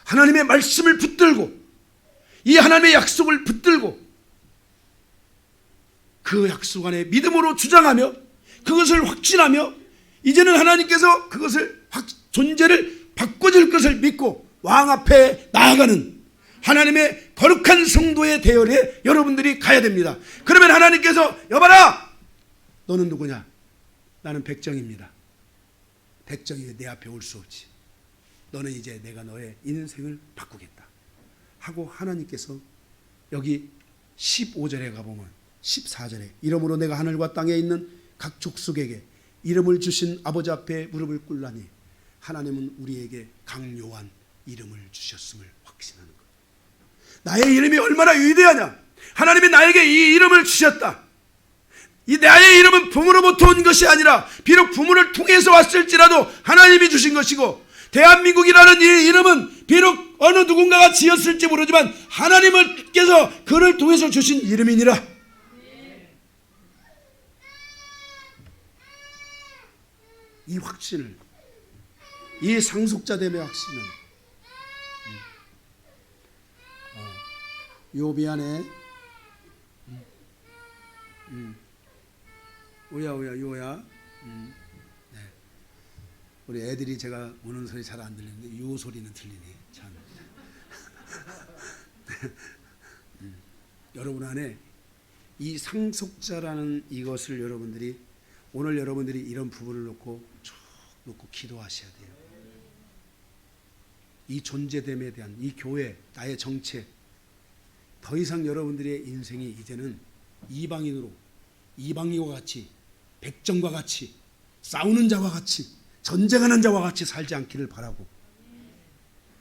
하나님의 말씀을 붙들고 이 하나님의 약속을 붙들고 그 약속 안에 믿음으로 주장하며 그것을 확신하며 이제는 하나님께서 그것을 존재를 바꿔줄 것을 믿고 왕 앞에 나아가는 하나님의 거룩한 성도의 대열에 여러분들이 가야 됩니다. 그러면 하나님께서 여봐라, 너는 누구냐? 나는 백정입니다. 백정이 내 앞에 올 수 없지. 너는 이제 내가 너의 인생을 바꾸겠다 하고 하나님께서 여기 15절에 가보면 14절에 이러므로 내가 하늘과 땅에 있는 각 족속에게 이름을 주신 아버지 앞에 무릎을 꿇라니 하나님은 우리에게 강요한 이름을 주셨음을 확신하는 것. 나의 이름이 얼마나 위대하냐. 하나님이 나에게 이 이름을 주셨다. 이 나의 이름은 부모로부터 온 것이 아니라 비록 부모를 통해서 왔을지라도 하나님이 주신 것이고, 대한민국이라는 이 이름은 비록 어느 누군가가 지었을지 모르지만 하나님께서 그를 통해서 주신 이름이니라. 이 확신을, 이 상속자됨의 확신은 욥이 안에 요야 네. 우리 애들이 제가 우는 소리 잘 안 들리는데 요 소리는 들리네 참. 여러분 안에 이 상속자라는 이것을 여러분들이 오늘 여러분들이 이런 부분을 놓고 쭉 놓고 기도하셔야 돼요. 이 존재됨에 대한 이 교회, 나의 정체, 더 이상 여러분들의 인생이 이제는 이방인과 같이, 백정과 같이, 싸우는 자와 같이, 전쟁하는 자와 같이 살지 않기를 바라고,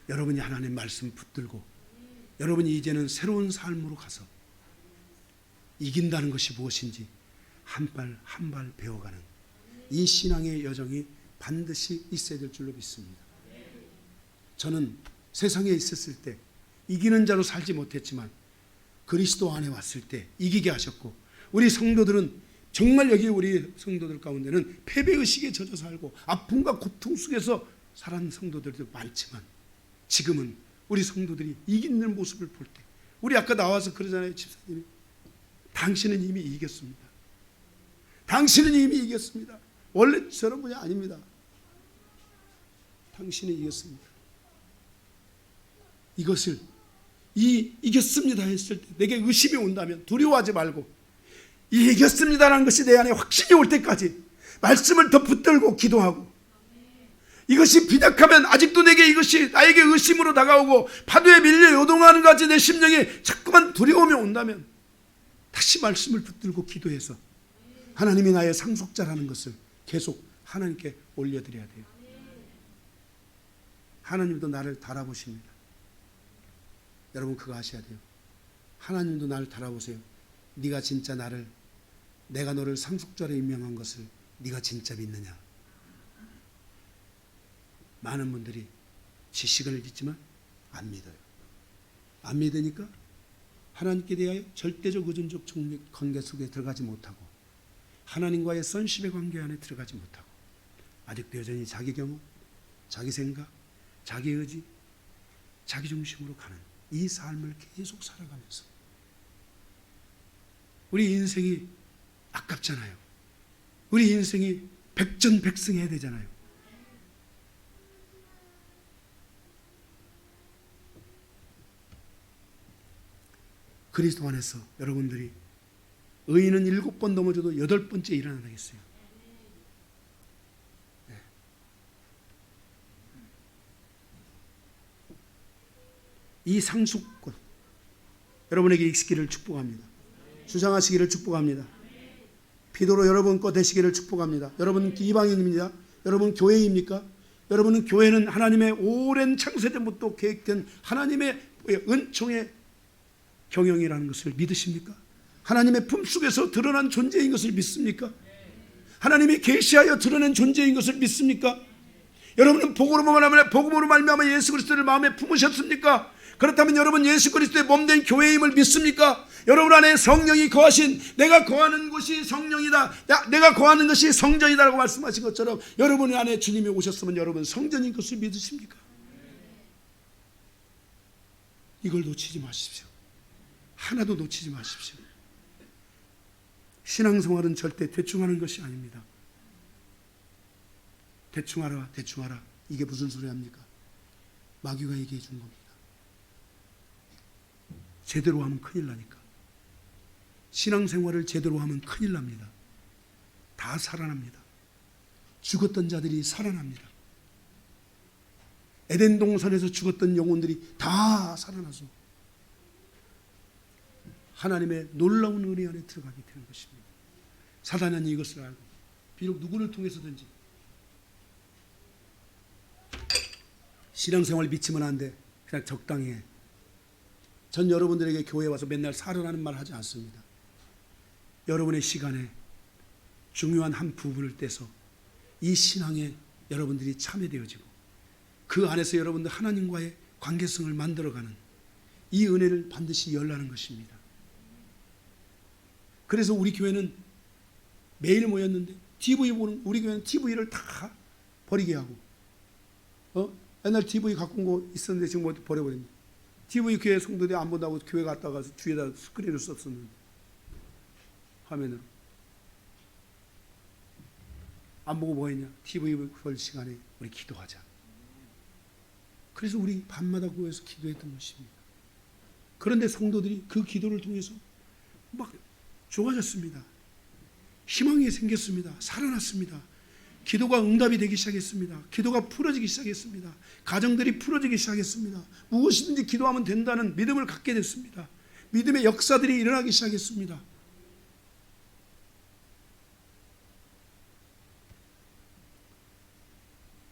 여러분이 하나님 말씀 붙들고 여러분이 이제는 새로운 삶으로 가서 이긴다는 것이 무엇인지 한 발 한 발 배워가는 이 신앙의 여정이 반드시 있어야 될 줄로 믿습니다. 저는 세상에 있었을 때 이기는 자로 살지 못했지만 그리스도 안에 왔을 때 이기게 하셨고, 우리 성도들은 정말 여기 우리 성도들 가운데는 패배의식에 젖어 살고 아픔과 고통 속에서 살아온 성도들도 많지만, 지금은 우리 성도들이 이기는 모습을 볼 때 우리 아까 나와서 그러잖아요. 집사님이 당신은 이미 이겼습니다. 당신은 이미 이겼습니다. 원래 저런 분이 아닙니다. 당신은 이겼습니다. 이것을 이겼습니다 했을 때 내게 의심이 온다면 두려워하지 말고 이겼습니다라는 것이 내 안에 확신이 올 때까지 말씀을 더 붙들고 기도하고, 이것이 빈약하면 아직도 내게 이것이 나에게 의심으로 다가오고 파도에 밀려 요동하는 것 같이 내 심령에 자꾸만 두려움이 온다면 다시 말씀을 붙들고 기도해서 하나님이 나의 상속자라는 것을 계속 하나님께 올려드려야 돼요. 하나님도 나를 달아보십니다. 여러분 그거 하셔야 돼요. 하나님도 나를 달아보세요. 네가 진짜 내가 너를 상속자로 임명한 것을 네가 진짜 믿느냐. 많은 분들이 지식을 믿지만 안 믿어요. 안 믿으니까 하나님께 대하여 절대적 의존적 관계 속에 들어가지 못하고 하나님과의 선십의 관계 안에 들어가지 못하고 아직도 여전히 자기 경험, 자기 생각, 자기 의지, 자기중심으로 가는 이 삶을 계속 살아가면서 우리 인생이 아깝잖아요. 우리 인생이 백전백승해야 되잖아요. 그리스도 안에서 여러분들이 의인은 7번 넘어져도 8번째 일어나겠어요. 네. 이 상속권 여러분에게 있기를 축복합니다. 주장하시기를 축복합니다. 비도로 여러분 거 되시기를 축복합니다. 여러분 이방인입니다. 여러분 교회입니까? 여러분은 교회는 하나님의 오랜 창세전부터 계획된 하나님의 은총의 경영이라는 것을 믿으십니까? 하나님의 품속에서 드러난 존재인 것을 믿습니까? 하나님이 계시하여 드러낸 존재인 것을 믿습니까? 여러분은 복음으로 말미암아 예수 그리스도를 마음에 품으셨습니까? 그렇다면 여러분 예수 그리스도의 몸된 교회임을 믿습니까? 여러분 안에 성령이 거하신 내가 거하는 곳이 성령이다. 내가 거하는 것이 성전이다라고 말씀하신 것처럼 여러분 안에 주님이 오셨으면 여러분 성전인 것을 믿으십니까? 이걸 놓치지 마십시오. 하나도 놓치지 마십시오. 신앙생활은 절대 대충 하는 것이 아닙니다. 대충 하라 대충 하라 이게 무슨 소리 합니까? 마귀가 얘기해 준 겁니다. 제대로 하면 큰일 나니까. 신앙생활을 제대로 하면 큰일 납니다. 다 살아납니다. 죽었던 자들이 살아납니다. 에덴 동산에서 죽었던 영혼들이 다 살아나서 하나님의 놀라운 은혜 안에 들어가게 되는 것입니다. 사단은 이것을 알고 비록 누구를 통해서든지 신앙생활 미치면 안 돼. 그냥 적당히 해. 전 여러분들에게 교회에 와서 맨날 살으라는 말 하지 않습니다. 여러분의 시간에 중요한 한 부분을 떼서 이 신앙에 여러분들이 참여되어지고 그 안에서 여러분들 하나님과의 관계성을 만들어가는 이 은혜를 반드시 열라는 것입니다. 그래서 우리 교회는 매일 모였는데 TV 보는 우리 교회는 TV를 다 버리게 하고 옛날 TV 갖고 온 거 있었는데 지금 뭐 버려버렸네. TV 교회 성도들이 안 본다고 교회 갔다 가서 뒤에다 스크린을 썼었는데 화면으로 안 보고 뭐 했냐? TV 볼 시간에 우리 기도하자. 그래서 우리 밤마다 교회에서 기도했던 것입니다. 그런데 성도들이 그 기도를 통해서 막 좋아졌습니다. 희망이 생겼습니다. 살아났습니다. 기도가 응답이 되기 시작했습니다. 기도가 풀어지기 시작했습니다. 가정들이 풀어지기 시작했습니다. 무엇이든지 기도하면 된다는 믿음을 갖게 됐습니다. 믿음의 역사들이 일어나기 시작했습니다.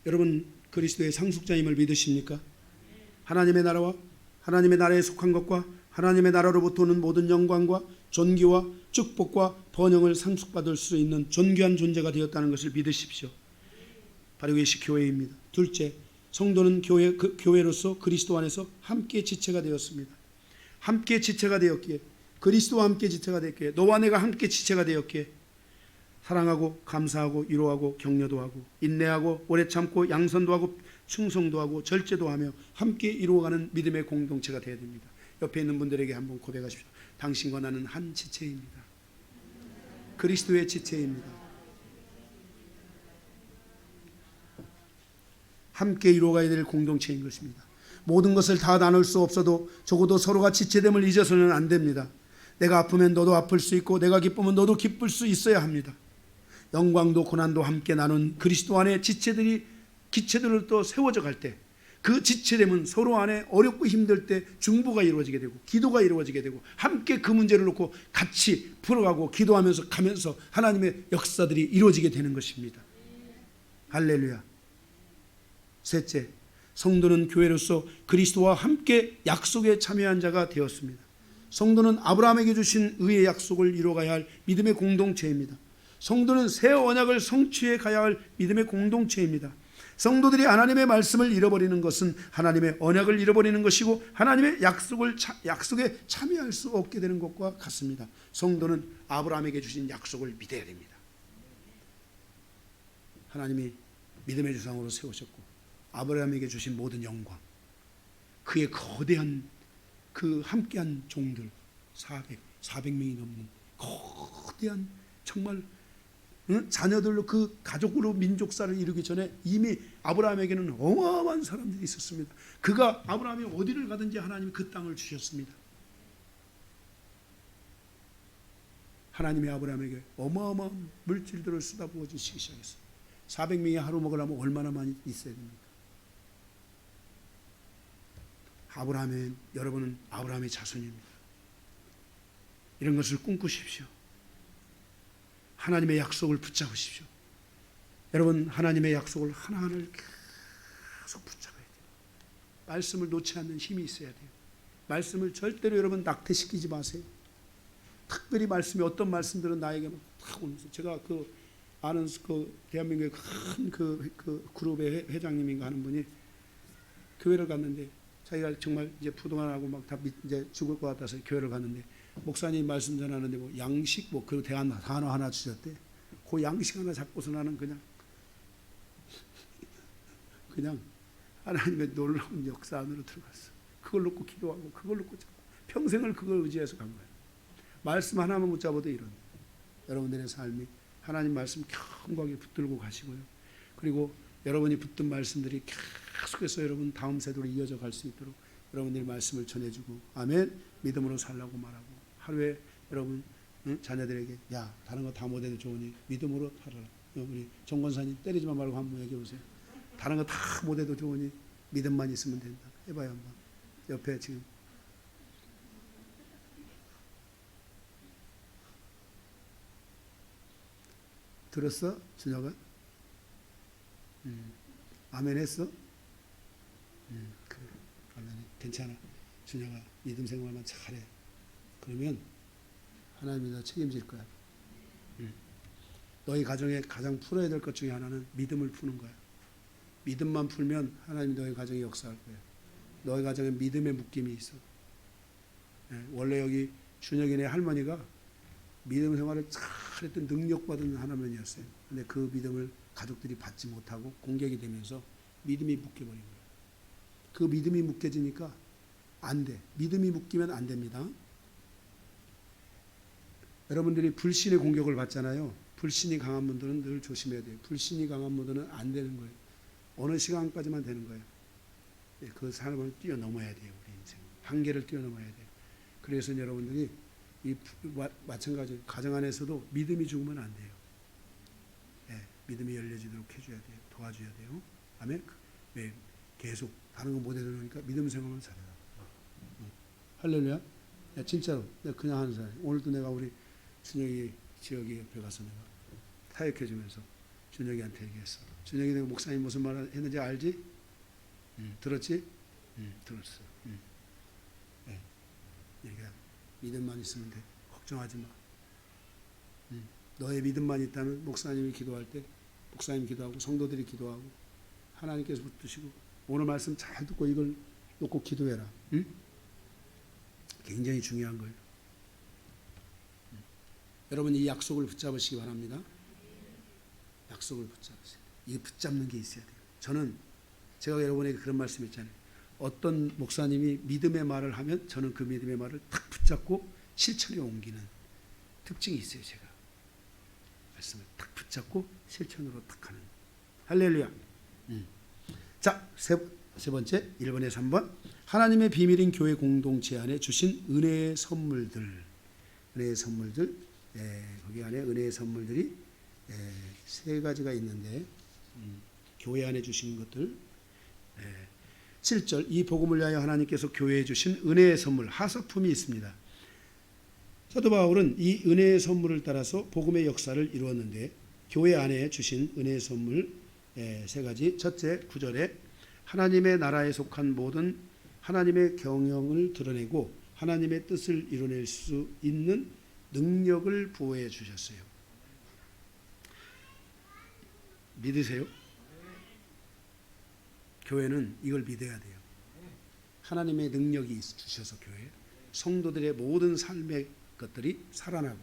여러분 그리스도의 상속자임을 믿으십니까? 하나님의 나라와 하나님의 나라에 속한 것과 하나님의 나라로부터 오는 모든 영광과 존귀와 축복과 번영을 상속받을 수 있는 존귀한 존재가 되었다는 것을 믿으십시오. 바로 이것이 교회입니다. 둘째, 성도는 교회로서 그리스도 안에서 함께 지체가 되었습니다. 함께 지체가 되었기에 그리스도와 함께 지체가 되었기에 너와 내가 함께 지체가 되었기에 사랑하고 감사하고 위로하고 격려도 하고 인내하고 오래 참고 양선도 하고 충성도 하고 절제도 하며 함께 이루어가는 믿음의 공동체가 되어야 됩니다. 옆에 있는 분들에게 한번 고백하십시오. 당신과 나는 한 지체입니다. 그리스도의 지체입니다. 함께 이루어가야 될 공동체인 것입니다. 모든 것을 다 나눌 수 없어도 적어도 서로가 지체됨을 잊어서는 안 됩니다. 내가 아프면 너도 아플 수 있고 내가 기쁘면 너도 기쁠 수 있어야 합니다. 영광도 고난도 함께 나눈 그리스도 안에 기체들을 또 세워져 갈 때 그 지체됨은 서로 안에 어렵고 힘들 때 중보가 이루어지게 되고 기도가 이루어지게 되고 함께 그 문제를 놓고 같이 풀어가고 기도하면서 가면서 하나님의 역사들이 이루어지게 되는 것입니다. 할렐루야. 셋째, 성도는 교회로서 그리스도와 함께 약속에 참여한 자가 되었습니다. 성도는 아브라함에게 주신 의의 약속을 이루어가야 할 믿음의 공동체입니다. 성도는 새 언약을 성취해 가야 할 믿음의 공동체입니다. 성도들이 하나님의 말씀을 잃어버리는 것은 하나님의 언약을 잃어버리는 것이고 하나님의 약속에 참여할 수 없게 되는 것과 같습니다. 성도는 아브라함에게 주신 약속을 믿어야 됩니다. 하나님이 믿음의 주상으로 세우셨고 아브라함에게 주신 모든 영광 그의 거대한 그 함께한 종들 400명이 넘는 거대한 정말 자녀들로 그 가족으로 민족사를 이루기 전에 이미 아브라함에게는 어마어마한 사람들이 있었습니다. 그가 아브라함이 어디를 가든지 하나님이 그 땅을 주셨습니다. 하나님이 아브라함에게 어마어마한 물질들을 쏟아부어 주시기 시작했어요. 400명이 하루 먹으려면 얼마나 많이 있어야 됩니까? 아브라함은, 여러분은 아브라함의 자손입니다. 이런 것을 꿈꾸십시오. 하나님의 약속을 붙잡으십시오. 여러분, 하나님의 약속을 하나하나를 계속 붙잡아야 돼요. 말씀을 놓지 않는 힘이 있어야 돼요. 말씀을 절대로 여러분 낙태시키지 마세요. 특별히 말씀이, 어떤 말씀들은 나에게 막 오면서, 제가 그 아는 그 대한민국의 큰 그 그룹의 회장님인가 하는 분이 교회를 갔는데, 자기가 정말 이제 부동산하고 막 다 이제 죽을 것 같아서 교회를 갔는데, 목사님 말씀 전하는데 뭐 양식 뭐 그 단어 하나 주셨대. 그 양식 하나 잡고서 나는 그냥 하나님의 놀라운 역사 안으로 들어갔어. 그걸 놓고 기도하고 그걸 놓고 잡고 평생을 그걸 의지해서 간 거예요. 말씀 하나만 붙잡아도 이런, 여러분들의 삶이 하나님 말씀 견고하게 붙들고 가시고요. 그리고 여러분이 붙든 말씀들이 계속해서 여러분 다음 세대로 이어져 갈 수 있도록 여러분들이 말씀을 전해주고, 아멘, 믿음으로 살라고 말하고, 하루에 여러분 자녀들에게, 야, 다른 거 다 못해도 좋으니 믿음으로 살아라. 우리 정권사님 때리지만 말고 한번 얘기해 보세요. 다른 거 다 못해도 좋으니 믿음만 있으면 된다. 해봐요 한번. 옆에 지금 들었어? 준혁아? 아멘 했어? 그래. 아멘. 괜찮아. 준혁아, 믿음 생활만 잘해. 그러면 하나님이 너 책임질 거야. 너희 가정에 가장 풀어야 될 것 중에 하나는 믿음을 푸는 거야. 믿음만 풀면 하나님이 너희 가정에 역사할 거야. 너희 가정에 믿음의 묶임이 있어. 원래 여기 준혁이네 할머니가 믿음 생활을 잘했던 능력받은 하나님이었어요. 근데 그 믿음을 가족들이 받지 못하고 공격이 되면서 믿음이 묶여버린 거예요. 그 믿음이 묶여지니까 안 돼. 믿음이 묶이면 안 됩니다. 여러분들이 불신의 공격을 받잖아요. 불신이 강한 분들은 늘 조심해야 돼요. 불신이 강한 분들은 안 되는 거예요. 어느 시간까지만 되는 거예요. 그 사람을 뛰어넘어야 돼요. 우리 인생 한계를 뛰어넘어야 돼요. 그래서 여러분들이 마찬가지 가정 안에서도 믿음이 죽으면 안 돼요. 믿음이 열려지도록 해줘야 돼요. 도와줘야 돼요. 아멘. 계속 다른 거 못해도 그러니까 믿음 생활만 잘해라. 할렐루야. 진짜로 내가 그냥 하는 사람. 오늘도 내가 우리 준혁이 지역이 옆에 가서 내가 타협해주면서 준혁이한테 얘기했어. 준혁이 내가 목사님 무슨 말 했는지 알지? 들었지? 들었어. 얘기야. 믿음만 있으면 돼. 걱정하지 마. 너의 믿음만 있다면 목사님이 기도할 때 목사님 기도하고 성도들이 기도하고 하나님께서 붙드시고, 오늘 말씀 잘 듣고 이걸 놓고 기도해라. 굉장히 중요한 거예요. 여러분 이 약속을 붙잡으시기 바랍니다. 약속을 붙잡으세요. 이 붙잡는 게 있어야 돼요. 제가 여러분에게 그런 말씀했잖아요. 어떤 목사님이 믿음의 말을 하면 저는 그 믿음의 말을 탁 붙잡고 실천에 옮기는 특징이 있어요. 제가 말씀을 탁 붙잡고 실천으로 탁 하는. 할렐루야. 자, 세 번째 1번에 3번 하나님의 비밀인 교회 공동체 안에 주신 은혜의 선물들. 거기 안에 은혜의 선물들이 세 가지가 있는데, 교회 안에 주신 것들. 7절 이 복음을 위하여 하나님께서 교회에 주신 은혜의 선물 하사품이 있습니다. 사도 바울은 이 은혜의 선물을 따라서 복음의 역사를 이루었는데, 교회 안에 주신 은혜의 선물 세 가지. 첫째 9절에 하나님의 나라에 속한 모든 하나님의 경영을 드러내고 하나님의 뜻을 이뤄낼 수 있는 능력을 부어해 주셨어요. 믿으세요? 교회는 이걸 믿어야 돼요. 하나님의 능력이 주셔서 교회 성도들의 모든 삶의 것들이 살아나고,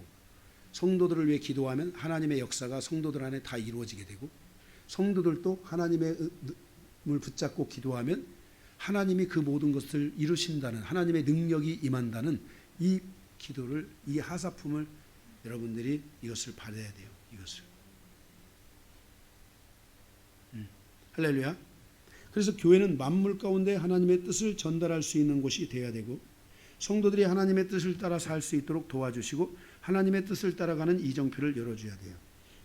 성도들을 위해 기도하면 하나님의 역사가 성도들 안에 다 이루어지게 되고, 성도들도 하나님의 을 붙잡고 기도하면 하나님이 그 모든 것을 이루신다는 하나님의 능력이 임한다는 이 기도를, 이 하사품을 여러분들이 이것을 받아야 돼요. 이것을. 할렐루야. 그래서 교회는 만물 가운데 하나님의 뜻을 전달할 수 있는 곳이 되어야 되고, 성도들이 하나님의 뜻을 따라 살 수 있도록 도와주시고 하나님의 뜻을 따라가는 이정표를 열어줘야 돼요.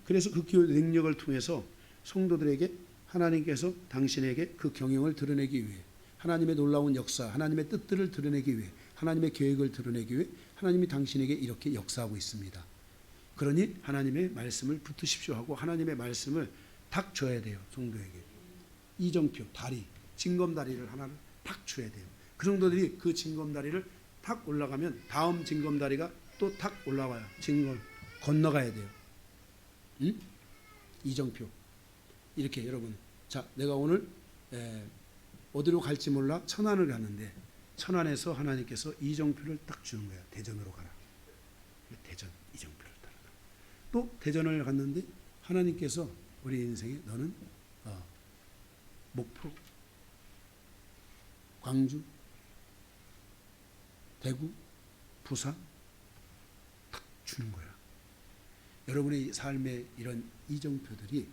그래서 그 교회 능력을 통해서 성도들에게 하나님께서 당신에게 그 경영을 드러내기 위해, 하나님의 놀라운 역사, 하나님의 뜻들을 드러내기 위해, 하나님의 계획을 드러내기 위해 하나님이 당신에게 이렇게 역사하고 있습니다. 그러니 하나님의 말씀을 붙으십시오 하고 하나님의 말씀을 탁 줘야 돼요. 성도에게. 이정표, 다리, 징검다리를 하나를 탁 줘야 돼요. 그 성도들이 그 징검다리를 탁 올라가면 다음 징검다리가 또 탁 올라와요. 건너가야 돼요. 응? 이정표. 이렇게 여러분, 자, 내가 오늘 어디로 갈지 몰라 천안을 가는데 천안에서 하나님께서 이정표를 딱 주는 거야. 대전으로 가라. 대전 이정표를 따라가. 또 대전을 갔는데 하나님께서 우리 인생에 너는 목포, 광주, 대구, 부산 딱 주는 거야. 여러분의 삶의 이런 이정표들이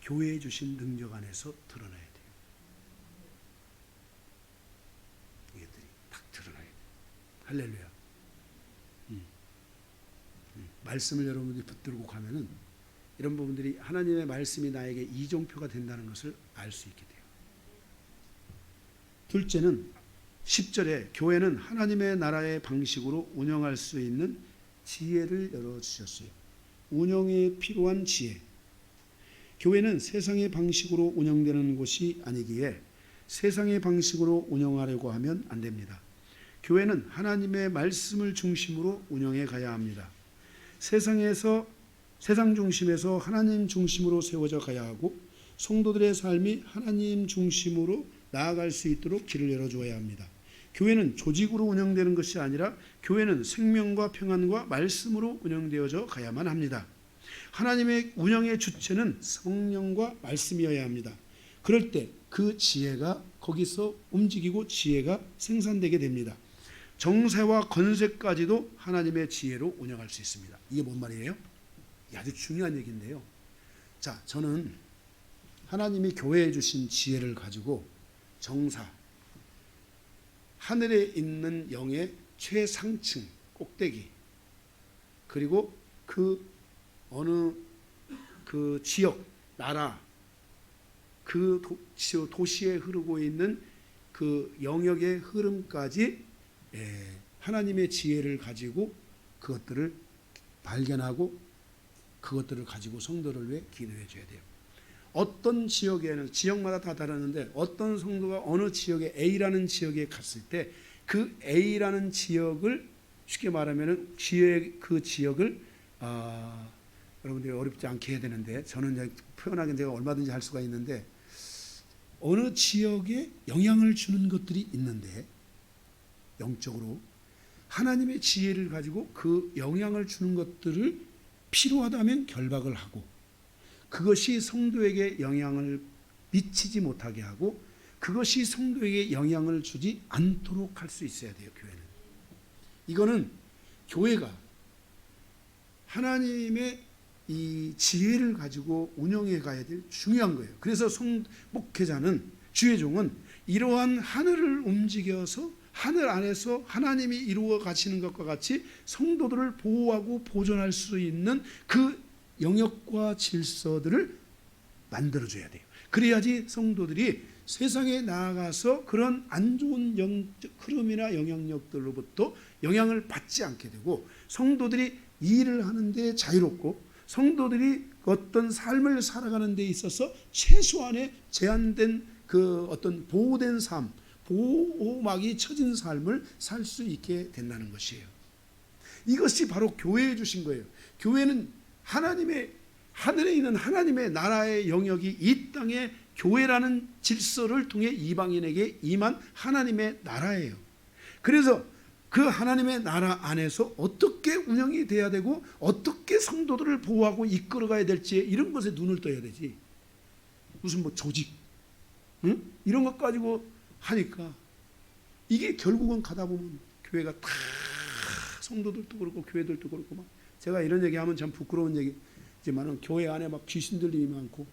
교회에 주신 능력 안에서 드러나야 돼요. 이것들이 딱 드러나야 돼요. 할렐루야. 말씀을 여러분들이 붙들고 가면은 이런 부분들이 하나님의 말씀이 나에게 이정표가 된다는 것을 알 수 있게 돼요. 둘째는 10절에 교회는 하나님의 나라의 방식으로 운영할 수 있는 지혜를 열어주셨어요. 운영에 필요한 지혜. 교회는 세상의 방식으로 운영되는 곳이 아니기에 세상의 방식으로 운영하려고 하면 안 됩니다. 교회는 하나님의 말씀을 중심으로 운영해 가야 합니다. 세상 중심에서 하나님 중심으로 세워져 가야 하고 성도들의 삶이 하나님 중심으로 나아갈 수 있도록 길을 열어주어야 합니다. 교회는 조직으로 운영되는 것이 아니라 교회는 생명과 평안과 말씀으로 운영되어져 가야만 합니다. 하나님의 운영의 주체는 성령과 말씀이어야 합니다. 그럴 때 그 지혜가 거기서 움직이고 지혜가 생산되게 됩니다. 정세와 건세까지도 하나님의 지혜로 운영할 수 있습니다. 이게 뭔 말이에요? 아주 중요한 얘기인데요. 자, 저는 하나님이 교회에 주신 지혜를 가지고 정사, 하늘에 있는 영의 최상층 꼭대기, 그리고 그 어느 그 지역, 나라, 그 도시에 흐르고 있는 그 영역의 흐름까지 하나님의 지혜를 가지고 그것들을 발견하고 그것들을 가지고 성도를 위해 기도해 줘야 돼요. 어떤 지역에는 지역마다 다 다르는데 어떤 성도가 어느 지역에 A라는 지역에 갔을 때 그 A라는 지역을 쉽게 말하면은 그 지역을 여러분들이 어렵지 않게 해야 되는데 저는 표현하기는 제가 얼마든지 할 수가 있는데 어느 지역에 영향을 주는 것들이 있는데 영적으로 하나님의 지혜를 가지고 그 영향을 주는 것들을 필요하다면 결박을 하고 그것이 성도에게 영향을 미치지 못하게 하고 그것이 성도에게 영향을 주지 않도록 할 수 있어야 돼요. 교회는. 이거는 교회가 하나님의 이 지혜를 가지고 운영해 가야 될 중요한 거예요. 그래서 목회자는 주의 종은 이러한 하늘을 움직여서 하늘 안에서 하나님이 이루어 가시는 것과 같이 성도들을 보호하고 보존할 수 있는 그 영역과 질서들을 만들어줘야 돼요. 그래야지 성도들이 세상에 나아가서 그런 안 좋은 영적 흐름이나 영향력들로부터 영향을 받지 않게 되고 성도들이 일을 하는데 자유롭고 성도들이 어떤 삶을 살아가는 데 있어서 최소한의 제한된 그 어떤 보호된 삶, 보호막이 쳐진 삶을 살 수 있게 된다는 것이에요. 이것이 바로 교회에 주신 거예요. 교회는 하나님의 하늘에 있는 하나님의 나라의 영역이 이 땅에 교회라는 질서를 통해 이방인에게 임한 하나님의 나라예요. 그래서 그 하나님의 나라 안에서 어떻게 운영이 돼야 되고 어떻게 성도들을 보호하고 이끌어가야 될지 이런 것에 눈을 떠야 되지. 무슨 뭐 조직, 응? 이런 것 가지고 하니까 이게 결국은 가다 보면 교회가 다 성도들도 그렇고 교회들도 그렇고 막 제가 이런 얘기하면 참 부끄러운 얘기지만은 교회 안에 막 귀신들이 많고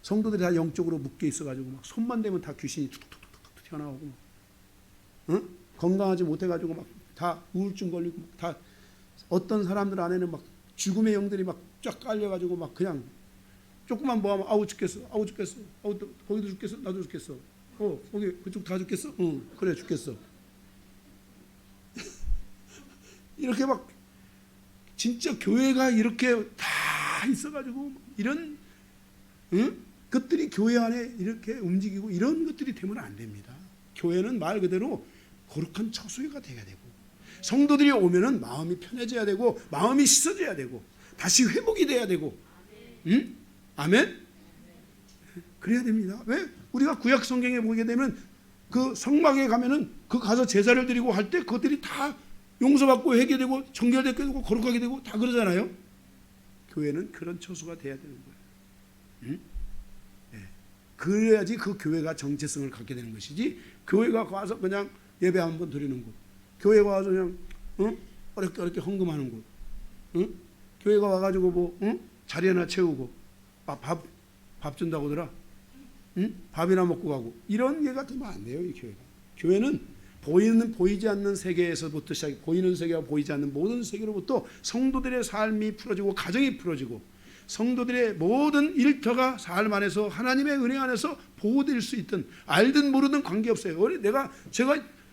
성도들이 다 영적으로 묶여 있어가지고 막 손만 대면 다 귀신이 툭툭툭툭 튀어나오고 응? 건강하지 못해가지고 막 다 우울증 걸리고 막 다 어떤 사람들 안에는 막 죽음의 영들이 막 쫙 깔려가지고 막 그냥 조금만 뭐 하면 아우 죽겠어 아우 죽겠어 아우 거기도 죽겠어 나도 죽겠어 거기 그쪽 다 죽겠어 응 그래 죽겠어 이렇게 막 진짜 교회가 이렇게 다 있어가지고 이런 응? 것들이 교회 안에 이렇게 움직이고 이런 것들이 되면 안 됩니다. 교회는 말 그대로 거룩한 처소가 돼야 되고 성도들이 오면은 마음이 편해져야 되고 마음이 씻어져야 되고 다시 회복이 돼야 되고 응? 아멘? 그래야 됩니다. 왜? 우리가 구약 성경에 보게 되면 그 성막에 가면은 그 가서 제사를 드리고 할 때 그것들이 다 용서받고 회개되고 정결되게 되고 거룩하게 되고 다 그러잖아요. 교회는 그런 처소가 돼야 되는 거예요. 응? 네. 그래야지 그 교회가 정체성을 갖게 되는 것이지 교회가 와서 그냥 예배 한번 드리는 곳 교회가 와서 그냥 어렵게 헌금하는 곳 교회가 와가지고 뭐 자리 하나 채우고 밥 준다고 하더라 밥이나 먹고 가고 이런 예가 되면 안 돼요. 이 교회가. 교회는 보이지 않는 세계에서부터 시작해 보이는 세계와 보이지 않는 모든 세계로부터 성도들의 삶이 풀어지고 가정이 풀어지고 성도들의 모든 일터가 삶 안에서 하나님의 은혜 안에서 보호될 수 있든 알든 모르든 관계없어요.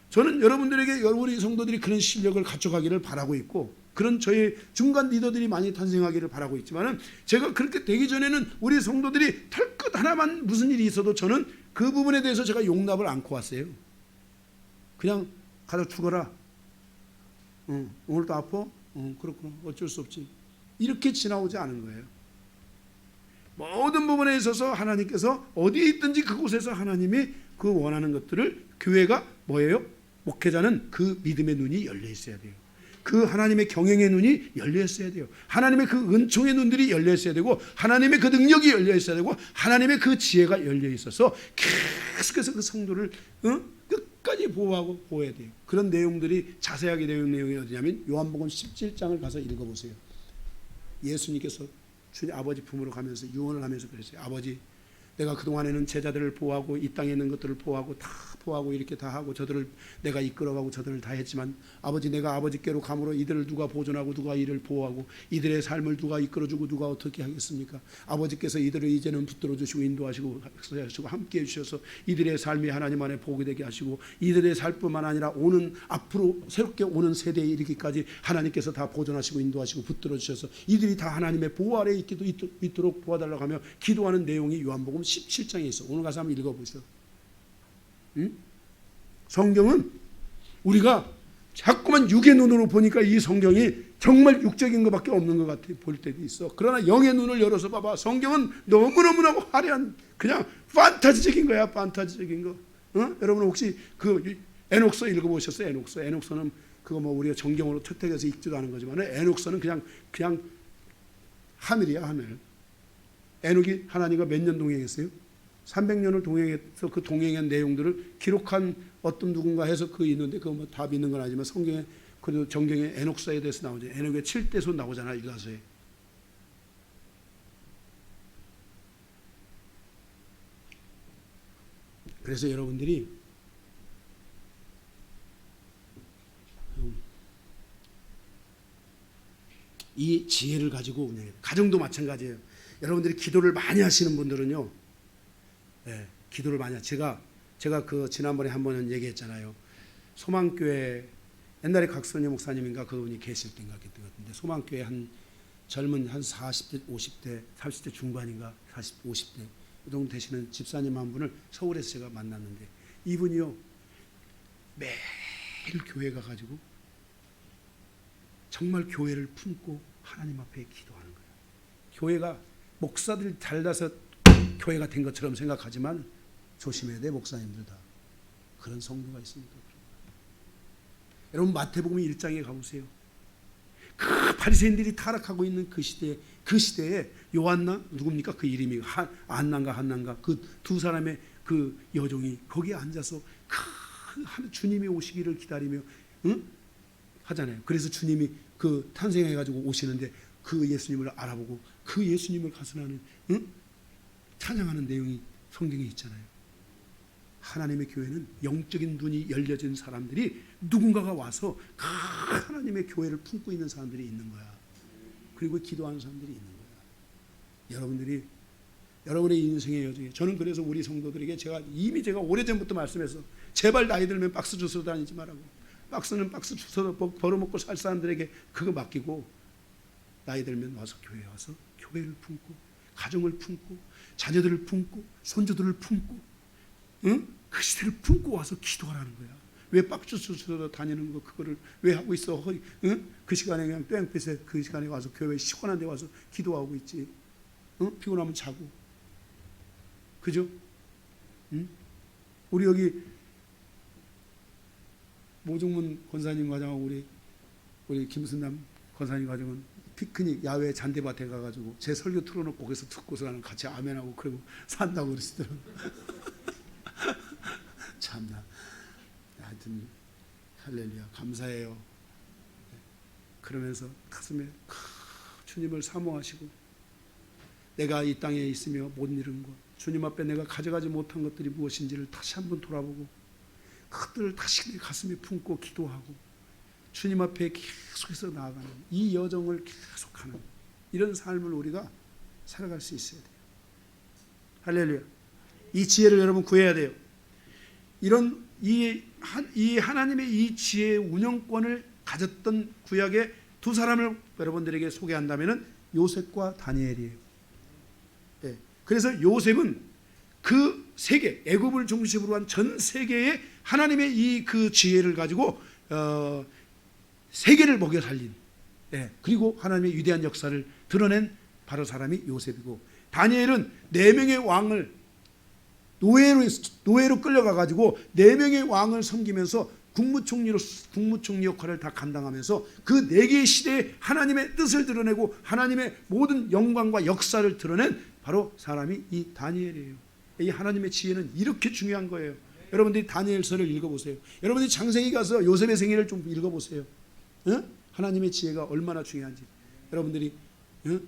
저는 여러분들에게 우리 성도들이 그런 실력을 갖춰가기를 바라고 있고 그런 저희 중간 리더들이 많이 탄생하기를 바라고 있지만은 제가 그렇게 되기 전에는 우리 성도들이 털끝 하나만 무슨 일이 있어도 저는 그 부분에 대해서 제가 용납을 안고 왔어요. 그냥 가서 죽어라. 오늘도 아파? 그렇구나. 어쩔 수 없지. 이렇게 지나오지 않은 거예요. 모든 부분에 있어서 하나님께서 어디에 있든지 그곳에서 하나님이 그 원하는 것들을 교회가 뭐예요? 목회자는 그 믿음의 눈이 열려 있어야 돼요. 그 하나님의 경영의 눈이 열려 있어야 돼요. 하나님의 그 은총의 눈들이 열려 있어야 되고 하나님의 그 능력이 열려 있어야 되고 하나님의 그 지혜가 열려 있어서 계속해서 그 성도를 끝까지 보호하고 보호해야 돼요. 그런 내용들이 자세하게 되어 있는 내용이 어디냐면 요한복음 17장을 가서 읽어보세요. 예수님께서 주님 아버지 품으로 가면서 유언을 하면서 그랬어요. 아버지 내가 그동안에는 제자들을 보호하고 이 땅에 있는 것들을 보호하고 다 보호하고 이렇게 다 하고 저들을 내가 이끌어가고 저들을 다 했지만 아버지 내가 아버지께로 감으로 이들을 누가 보존하고 누가 이를 보호하고 이들의 삶을 누가 이끌어주고 누가 어떻게 하겠습니까? 아버지께서 이들을 이제는 붙들어주시고 인도하시고 함께해 주셔서 이들의 삶이 하나님 안에 보게 되게 하시고 이들의 삶뿐만 아니라 오는 앞으로 새롭게 오는 세대에 이르기까지 하나님께서 다 보존하시고 인도하시고 붙들어 주셔서 이들이 다 하나님의 보호 아래에 있도록 도와달라고 하며 기도하는 내용이 요한복음 17장에 있어. 오늘 가서 한번 읽어보세요. 성경은 우리가 자꾸만 육의 눈으로 보니까 이 성경이 정말 육적인 것밖에 없는 것 같아 볼 때도 있어. 그러나 영의 눈을 열어서 봐봐. 성경은 너무너무나 화려한 그냥 판타지적인 거야. 판타지적인 거. 여러분 혹시 그 에녹서 읽어보셨어요? 에녹서는 그거 뭐 우리가 정경으로 채택해서 읽지도 않은 거지만 에녹서는 그냥 하늘이야 하늘. 에녹이 하나님과 몇 년 동행했어요? 300년을 동행해서 그 동행한 내용들을 기록한 어떤 누군가 해서 그 있는데 그거 뭐 다 믿는 건 아니지만 성경에 그래도 정경에 에녹서에 대해서 나오죠. 에녹의 7대손 나오잖아 일가서에. 그래서 여러분들이 이 지혜를 가지고 운영해요. 가정도 마찬가지예요. 여러분들이 기도를 많이 하시는 분들은요. 네, 기도를 많이 제가 그 지난번에 한 번은 얘기했잖아요. 소망교회 옛날에 각선희 목사님인가 그분이 계실 때인가 그랬던 것 같은데 소망교회 한 젊은 한 40대 50대 30대 중반인가 40, 50대 이 정도 되시는 집사님 한 분을 서울에서 제가 만났는데 이분이요 매일 교회 가가지고 정말 교회를 품고 하나님 앞에 기도하는 거예요. 교회가 목사들이 달라서 교회가 된 것처럼 생각하지만 조심해야 돼. 목사님들 다 그런 성도가 있습니다. 여러분 마태복음 1장에 가보세요. 그 바리새인들이 타락하고 있는 그 시대에 요한나 누굽니까? 그 이름이 안나인가 한나인가 그 두 사람의 그 여종이 거기에 앉아서 주님이 오시기를 기다리며 하잖아요. 그래서 주님이 그 탄생해가지고 오시는데 그 예수님을 알아보고 그 예수님을 가서 나는 찬양하는 내용이 성경에 있잖아요. 하나님의 교회는 영적인 눈이 열려진 사람들이 누군가가 와서 그 하나님의 교회를 품고 있는 사람들이 있는 거야. 그리고 기도하는 사람들이 있는 거야. 여러분들이 여러분의 인생의 여정에, 저는 그래서 우리 성도들에게 제가 오래전부터 말씀해서 제발 나이 들면 박스 주워 다니지 말라고. 박스는 박스 주워 벌어먹고 살 사람들에게 그거 맡기고, 나이 들면 와서 교회에 와서 교회를 품고 가정을 품고 자녀들을 품고 손주들을 품고 그 시대를 품고 와서 기도하라는 거야. 왜 박스 주워 다니는 거 그거를 왜 하고 있어? 그 시간에 그냥 땡볕에 그 시간에 와서 교회 시원한 데 와서 기도하고 있지. 피곤하면 자고. 그죠? 우리 여기 모종문 권사님 가정하고 우리 김순남 권사님 가정은 피크닉 야외 잔디밭에 가가지고 제 설교 틀어놓고 거기서 듣고서 나는 같이 아멘하고 그러고 산다고 그러시더라고요. 참나. 하여튼 할렐루야 감사해요. 그러면서 가슴에 주님을 사모하시고, 내가 이 땅에 있으며 못 이룬 것, 주님 앞에 내가 가져가지 못한 것들이 무엇인지를 다시 한번 돌아보고 그것들을 다시 내 가슴에 품고 기도하고 주님 앞에 계속해서 나아가는 이 여정을 계속하는 이런 삶을 우리가 살아갈 수 있어야 돼요. 할렐루야. 이 지혜를 여러분 구해야 돼요. 이런 이 하나님의 이 지혜의 운영권을 가졌던 구약의 두 사람을 여러분들에게 소개한다면 요셉과 다니엘이에요. 네. 그래서 요셉은 그 세계, 애굽을 중심으로 한 전 세계의 하나님의 이 그 지혜를 가지고 세계를 먹여 살린, 그리고 하나님의 위대한 역사를 드러낸 바로 사람이 요셉이고, 다니엘은 4명의 왕을 노예로 끌려가가지고 4명의 왕을 섬기면서 국무총리 역할을 다 감당하면서 그 4개의 시대에 하나님의 뜻을 드러내고 하나님의 모든 영광과 역사를 드러낸 바로 사람이 이 다니엘이에요. 이 하나님의 지혜는 이렇게 중요한 거예요. 여러분들이 다니엘서를 읽어보세요. 여러분들이 장세기 가서 요셉의 생애를 좀 읽어보세요. 하나님의 지혜가 얼마나 중요한지 여러분들이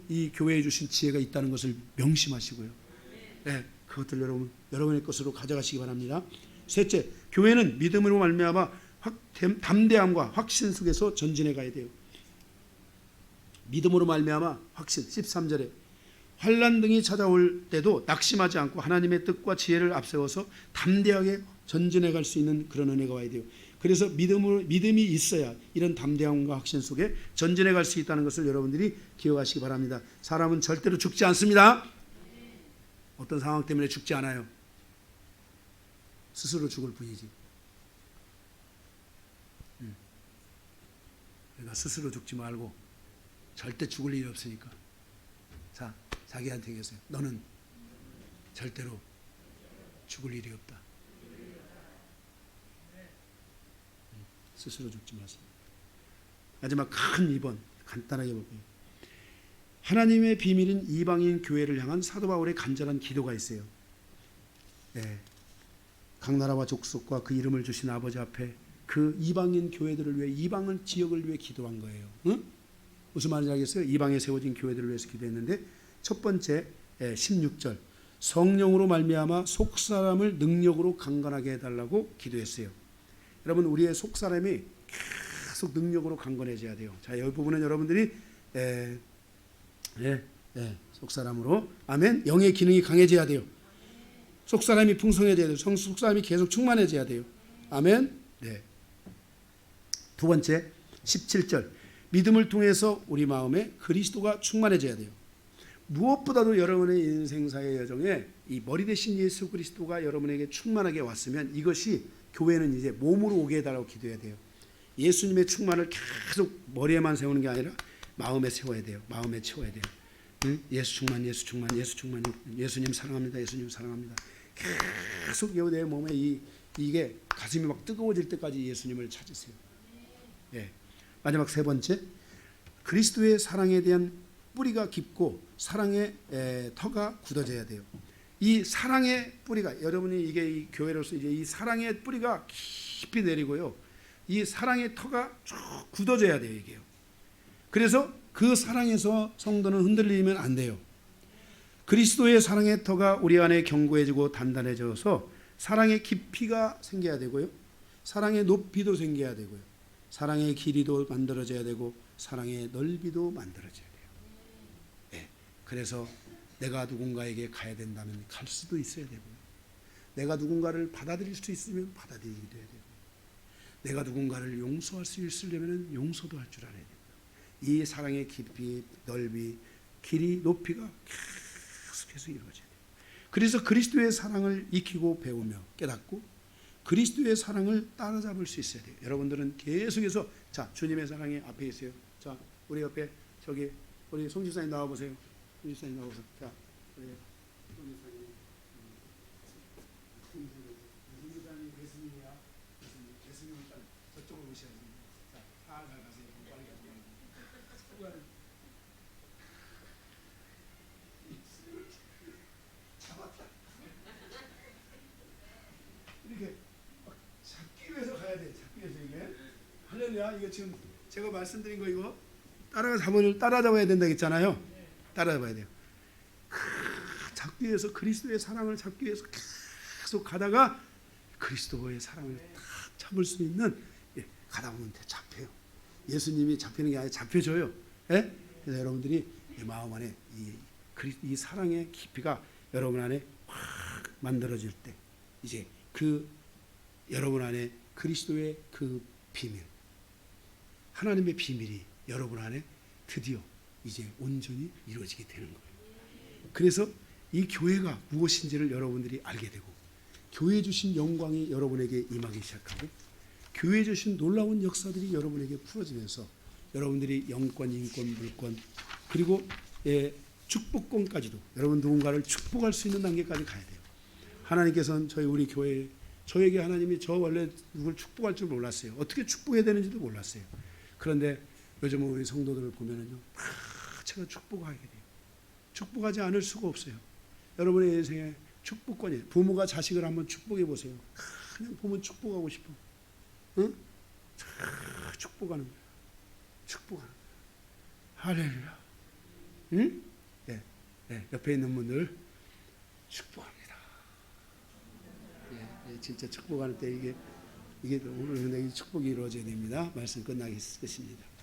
이 교회에 주신 지혜가 있다는 것을 명심하시고요. 그것들 여러분의 것으로 가져가시기 바랍니다. 셋째, 교회는 믿음으로 말미암아 담대함과 확신 속에서 전진해 가야 돼요. 믿음으로 말미암아 확신. 13절에 환난 등이 찾아올 때도 낙심하지 않고 하나님의 뜻과 지혜를 앞세워서 담대하게 전진해 갈 수 있는 그런 은혜가 와야 돼요. 그래서 믿음이 있어야 이런 담대함과 확신 속에 전진해 갈 수 있다는 것을 여러분들이 기억하시기 바랍니다. 사람은 절대로 죽지 않습니다. 어떤 상황 때문에 죽지 않아요. 스스로 죽을 뿐이지. 그러니까 스스로 죽지 말고 절대 죽을 일이 없으니까 자, 자기한테 얘기하세요. 너는 절대로 죽을 일이 없다. 스스로 죽지 마세요. 마지막 큰 2번 간단하게 볼게요. 하나님의 비밀인 이방인 교회를 향한 사도 바울의 간절한 기도가 있어요. 각 나라와 족속과 그 이름을 주신 아버지 앞에 그 이방인 교회들을 위해, 이방인 지역을 위해 기도한 거예요. 무슨 말인지 알겠어요? 이방에 세워진 교회들을 위해서 기도했는데, 첫 번째 16절 성령으로 말미암아 속사람을 능력으로 강건하게 해달라고 기도했어요. 여러분, 우리의 속사람이 계속 능력으로 강건해져야 돼요. 자, 이 부분은 여러분들이 속사람으로, 아멘, 영의 기능이 강해져야 돼요. 속사람이 풍성해져야 돼요. 속사람이 계속 충만해져야 돼요. 아멘. 두 번째 17절 믿음을 통해서 우리 마음에 그리스도가 충만해져야 돼요. 무엇보다도 여러분의 인생사의 여정에 이 머리 대신 예수 그리스도가 여러분에게 충만하게 왔으면 이것이 교회는 이제 몸으로 오게 해달라고 기도해야 돼요. 예수님의 충만을 계속 머리에만 세우는 게 아니라 마음에 세워야 돼요. 마음에 채워야 돼요. 예수 충만, 예수 충만, 예수 충만, 예수님 사랑합니다, 예수님 사랑합니다. 계속 내 몸에 이게 가슴이 막 뜨거워질 때까지 예수님을 찾으세요. 마지막 세 번째, 그리스도의 사랑에 대한 뿌리가 깊고 사랑의 터가 굳어져야 돼요. 이 사랑의 뿌리가, 여러분이 이게 이 교회로서 이제 이 사랑의 뿌리가 깊이 내리고요. 이 사랑의 터가 쭉 굳어져야 돼요, 이게요. 그래서 그 사랑에서 성도는 흔들리면 안 돼요. 그리스도의 사랑의 터가 우리 안에 견고해지고 단단해져서 사랑의 깊이가 생겨야 되고요. 사랑의 높이도 생겨야 되고요. 사랑의 길이도 만들어져야 되고 사랑의 넓이도 만들어져야 돼요. 네. 그래서 내가 누군가에게 가야 된다면 갈 수도 있어야 되고요. 내가 누군가를 받아들일 수 있으면 받아들이기도 해야 되고, 내가 누군가를 용서할 수 있으려면 용서도 할 줄 알아야 되고요. 이 사랑의 깊이, 넓이, 길이, 높이가 계속해서 이루어져야 돼요. 그래서 그리스도의 사랑을 익히고 배우며 깨닫고 그리스도의 사랑을 따라잡을 수 있어야 돼요. 여러분들은 계속해서, 자, 주님의 사랑이 앞에 있어요. 자, 우리 옆에 저기 우리 송 집사님 나와보세요. 송 집사님 나와보세요. 자, 우리 송 집사님. 송 집사님 예수님이야. 예수님 일단 저쪽으로 오셔야지. 자, 잘 가세요. 빨리 가세요. 잡았다. 이렇게 잡기 위해서 가야 돼. 잡기 위해서 이게. 할렐루야. 이거 지금 제가 말씀드린 거 이거 따라잡아야 된다 했잖아요. 따라잡아야 돼요. 잡기 위해서 그리스도의 사랑을 잡기 위해서 계속 가다가 그리스도의 사랑을 딱 잡을 수 있는, 가다 보면 잡혀요. 예수님이 잡히는 게 아니라 잡혀줘요. 예? 그래서 여러분들이 마음 안에 이 사랑의 깊이가 여러분 안에 확 만들어질 때 이제 그 여러분 안에 그리스도의 그 비밀, 하나님의 비밀이 여러분 안에 드디어 이제 온전히 이루어지게 되는 거예요. 그래서 이 교회가 무엇인지를 여러분들이 알게 되고, 교회 주신 영광이 여러분에게 임하기 시작하고, 교회 주신 놀라운 역사들이 여러분에게 풀어지면서 여러분들이 영권, 인권, 물권, 그리고 축복권까지도, 여러분 누군가를 축복할 수 있는 단계까지 가야 돼요. 하나님께서는 우리 교회, 저에게 하나님이 저 원래 누굴 축복할 줄 몰랐어요. 어떻게 축복해야 되는지도 몰랐어요. 그런데 요즘은 우리 성도들을 보면은요, 제가 축복하게 돼요. 축복하지 않을 수가 없어요. 여러분의 인생에 축복권이에요. 부모가 자식을 한번 축복해 보세요. 그냥 보면 축복하고 싶어. 응? 축복하는 거야. 축복하는 거야. 할렐루야. 응? 네. 네. 옆에 있는 분들 축복합니다. 네. 진짜 축복하는 때 이게 오늘 축복이 이루어져야 됩니다. 말씀 끝나겠습니다.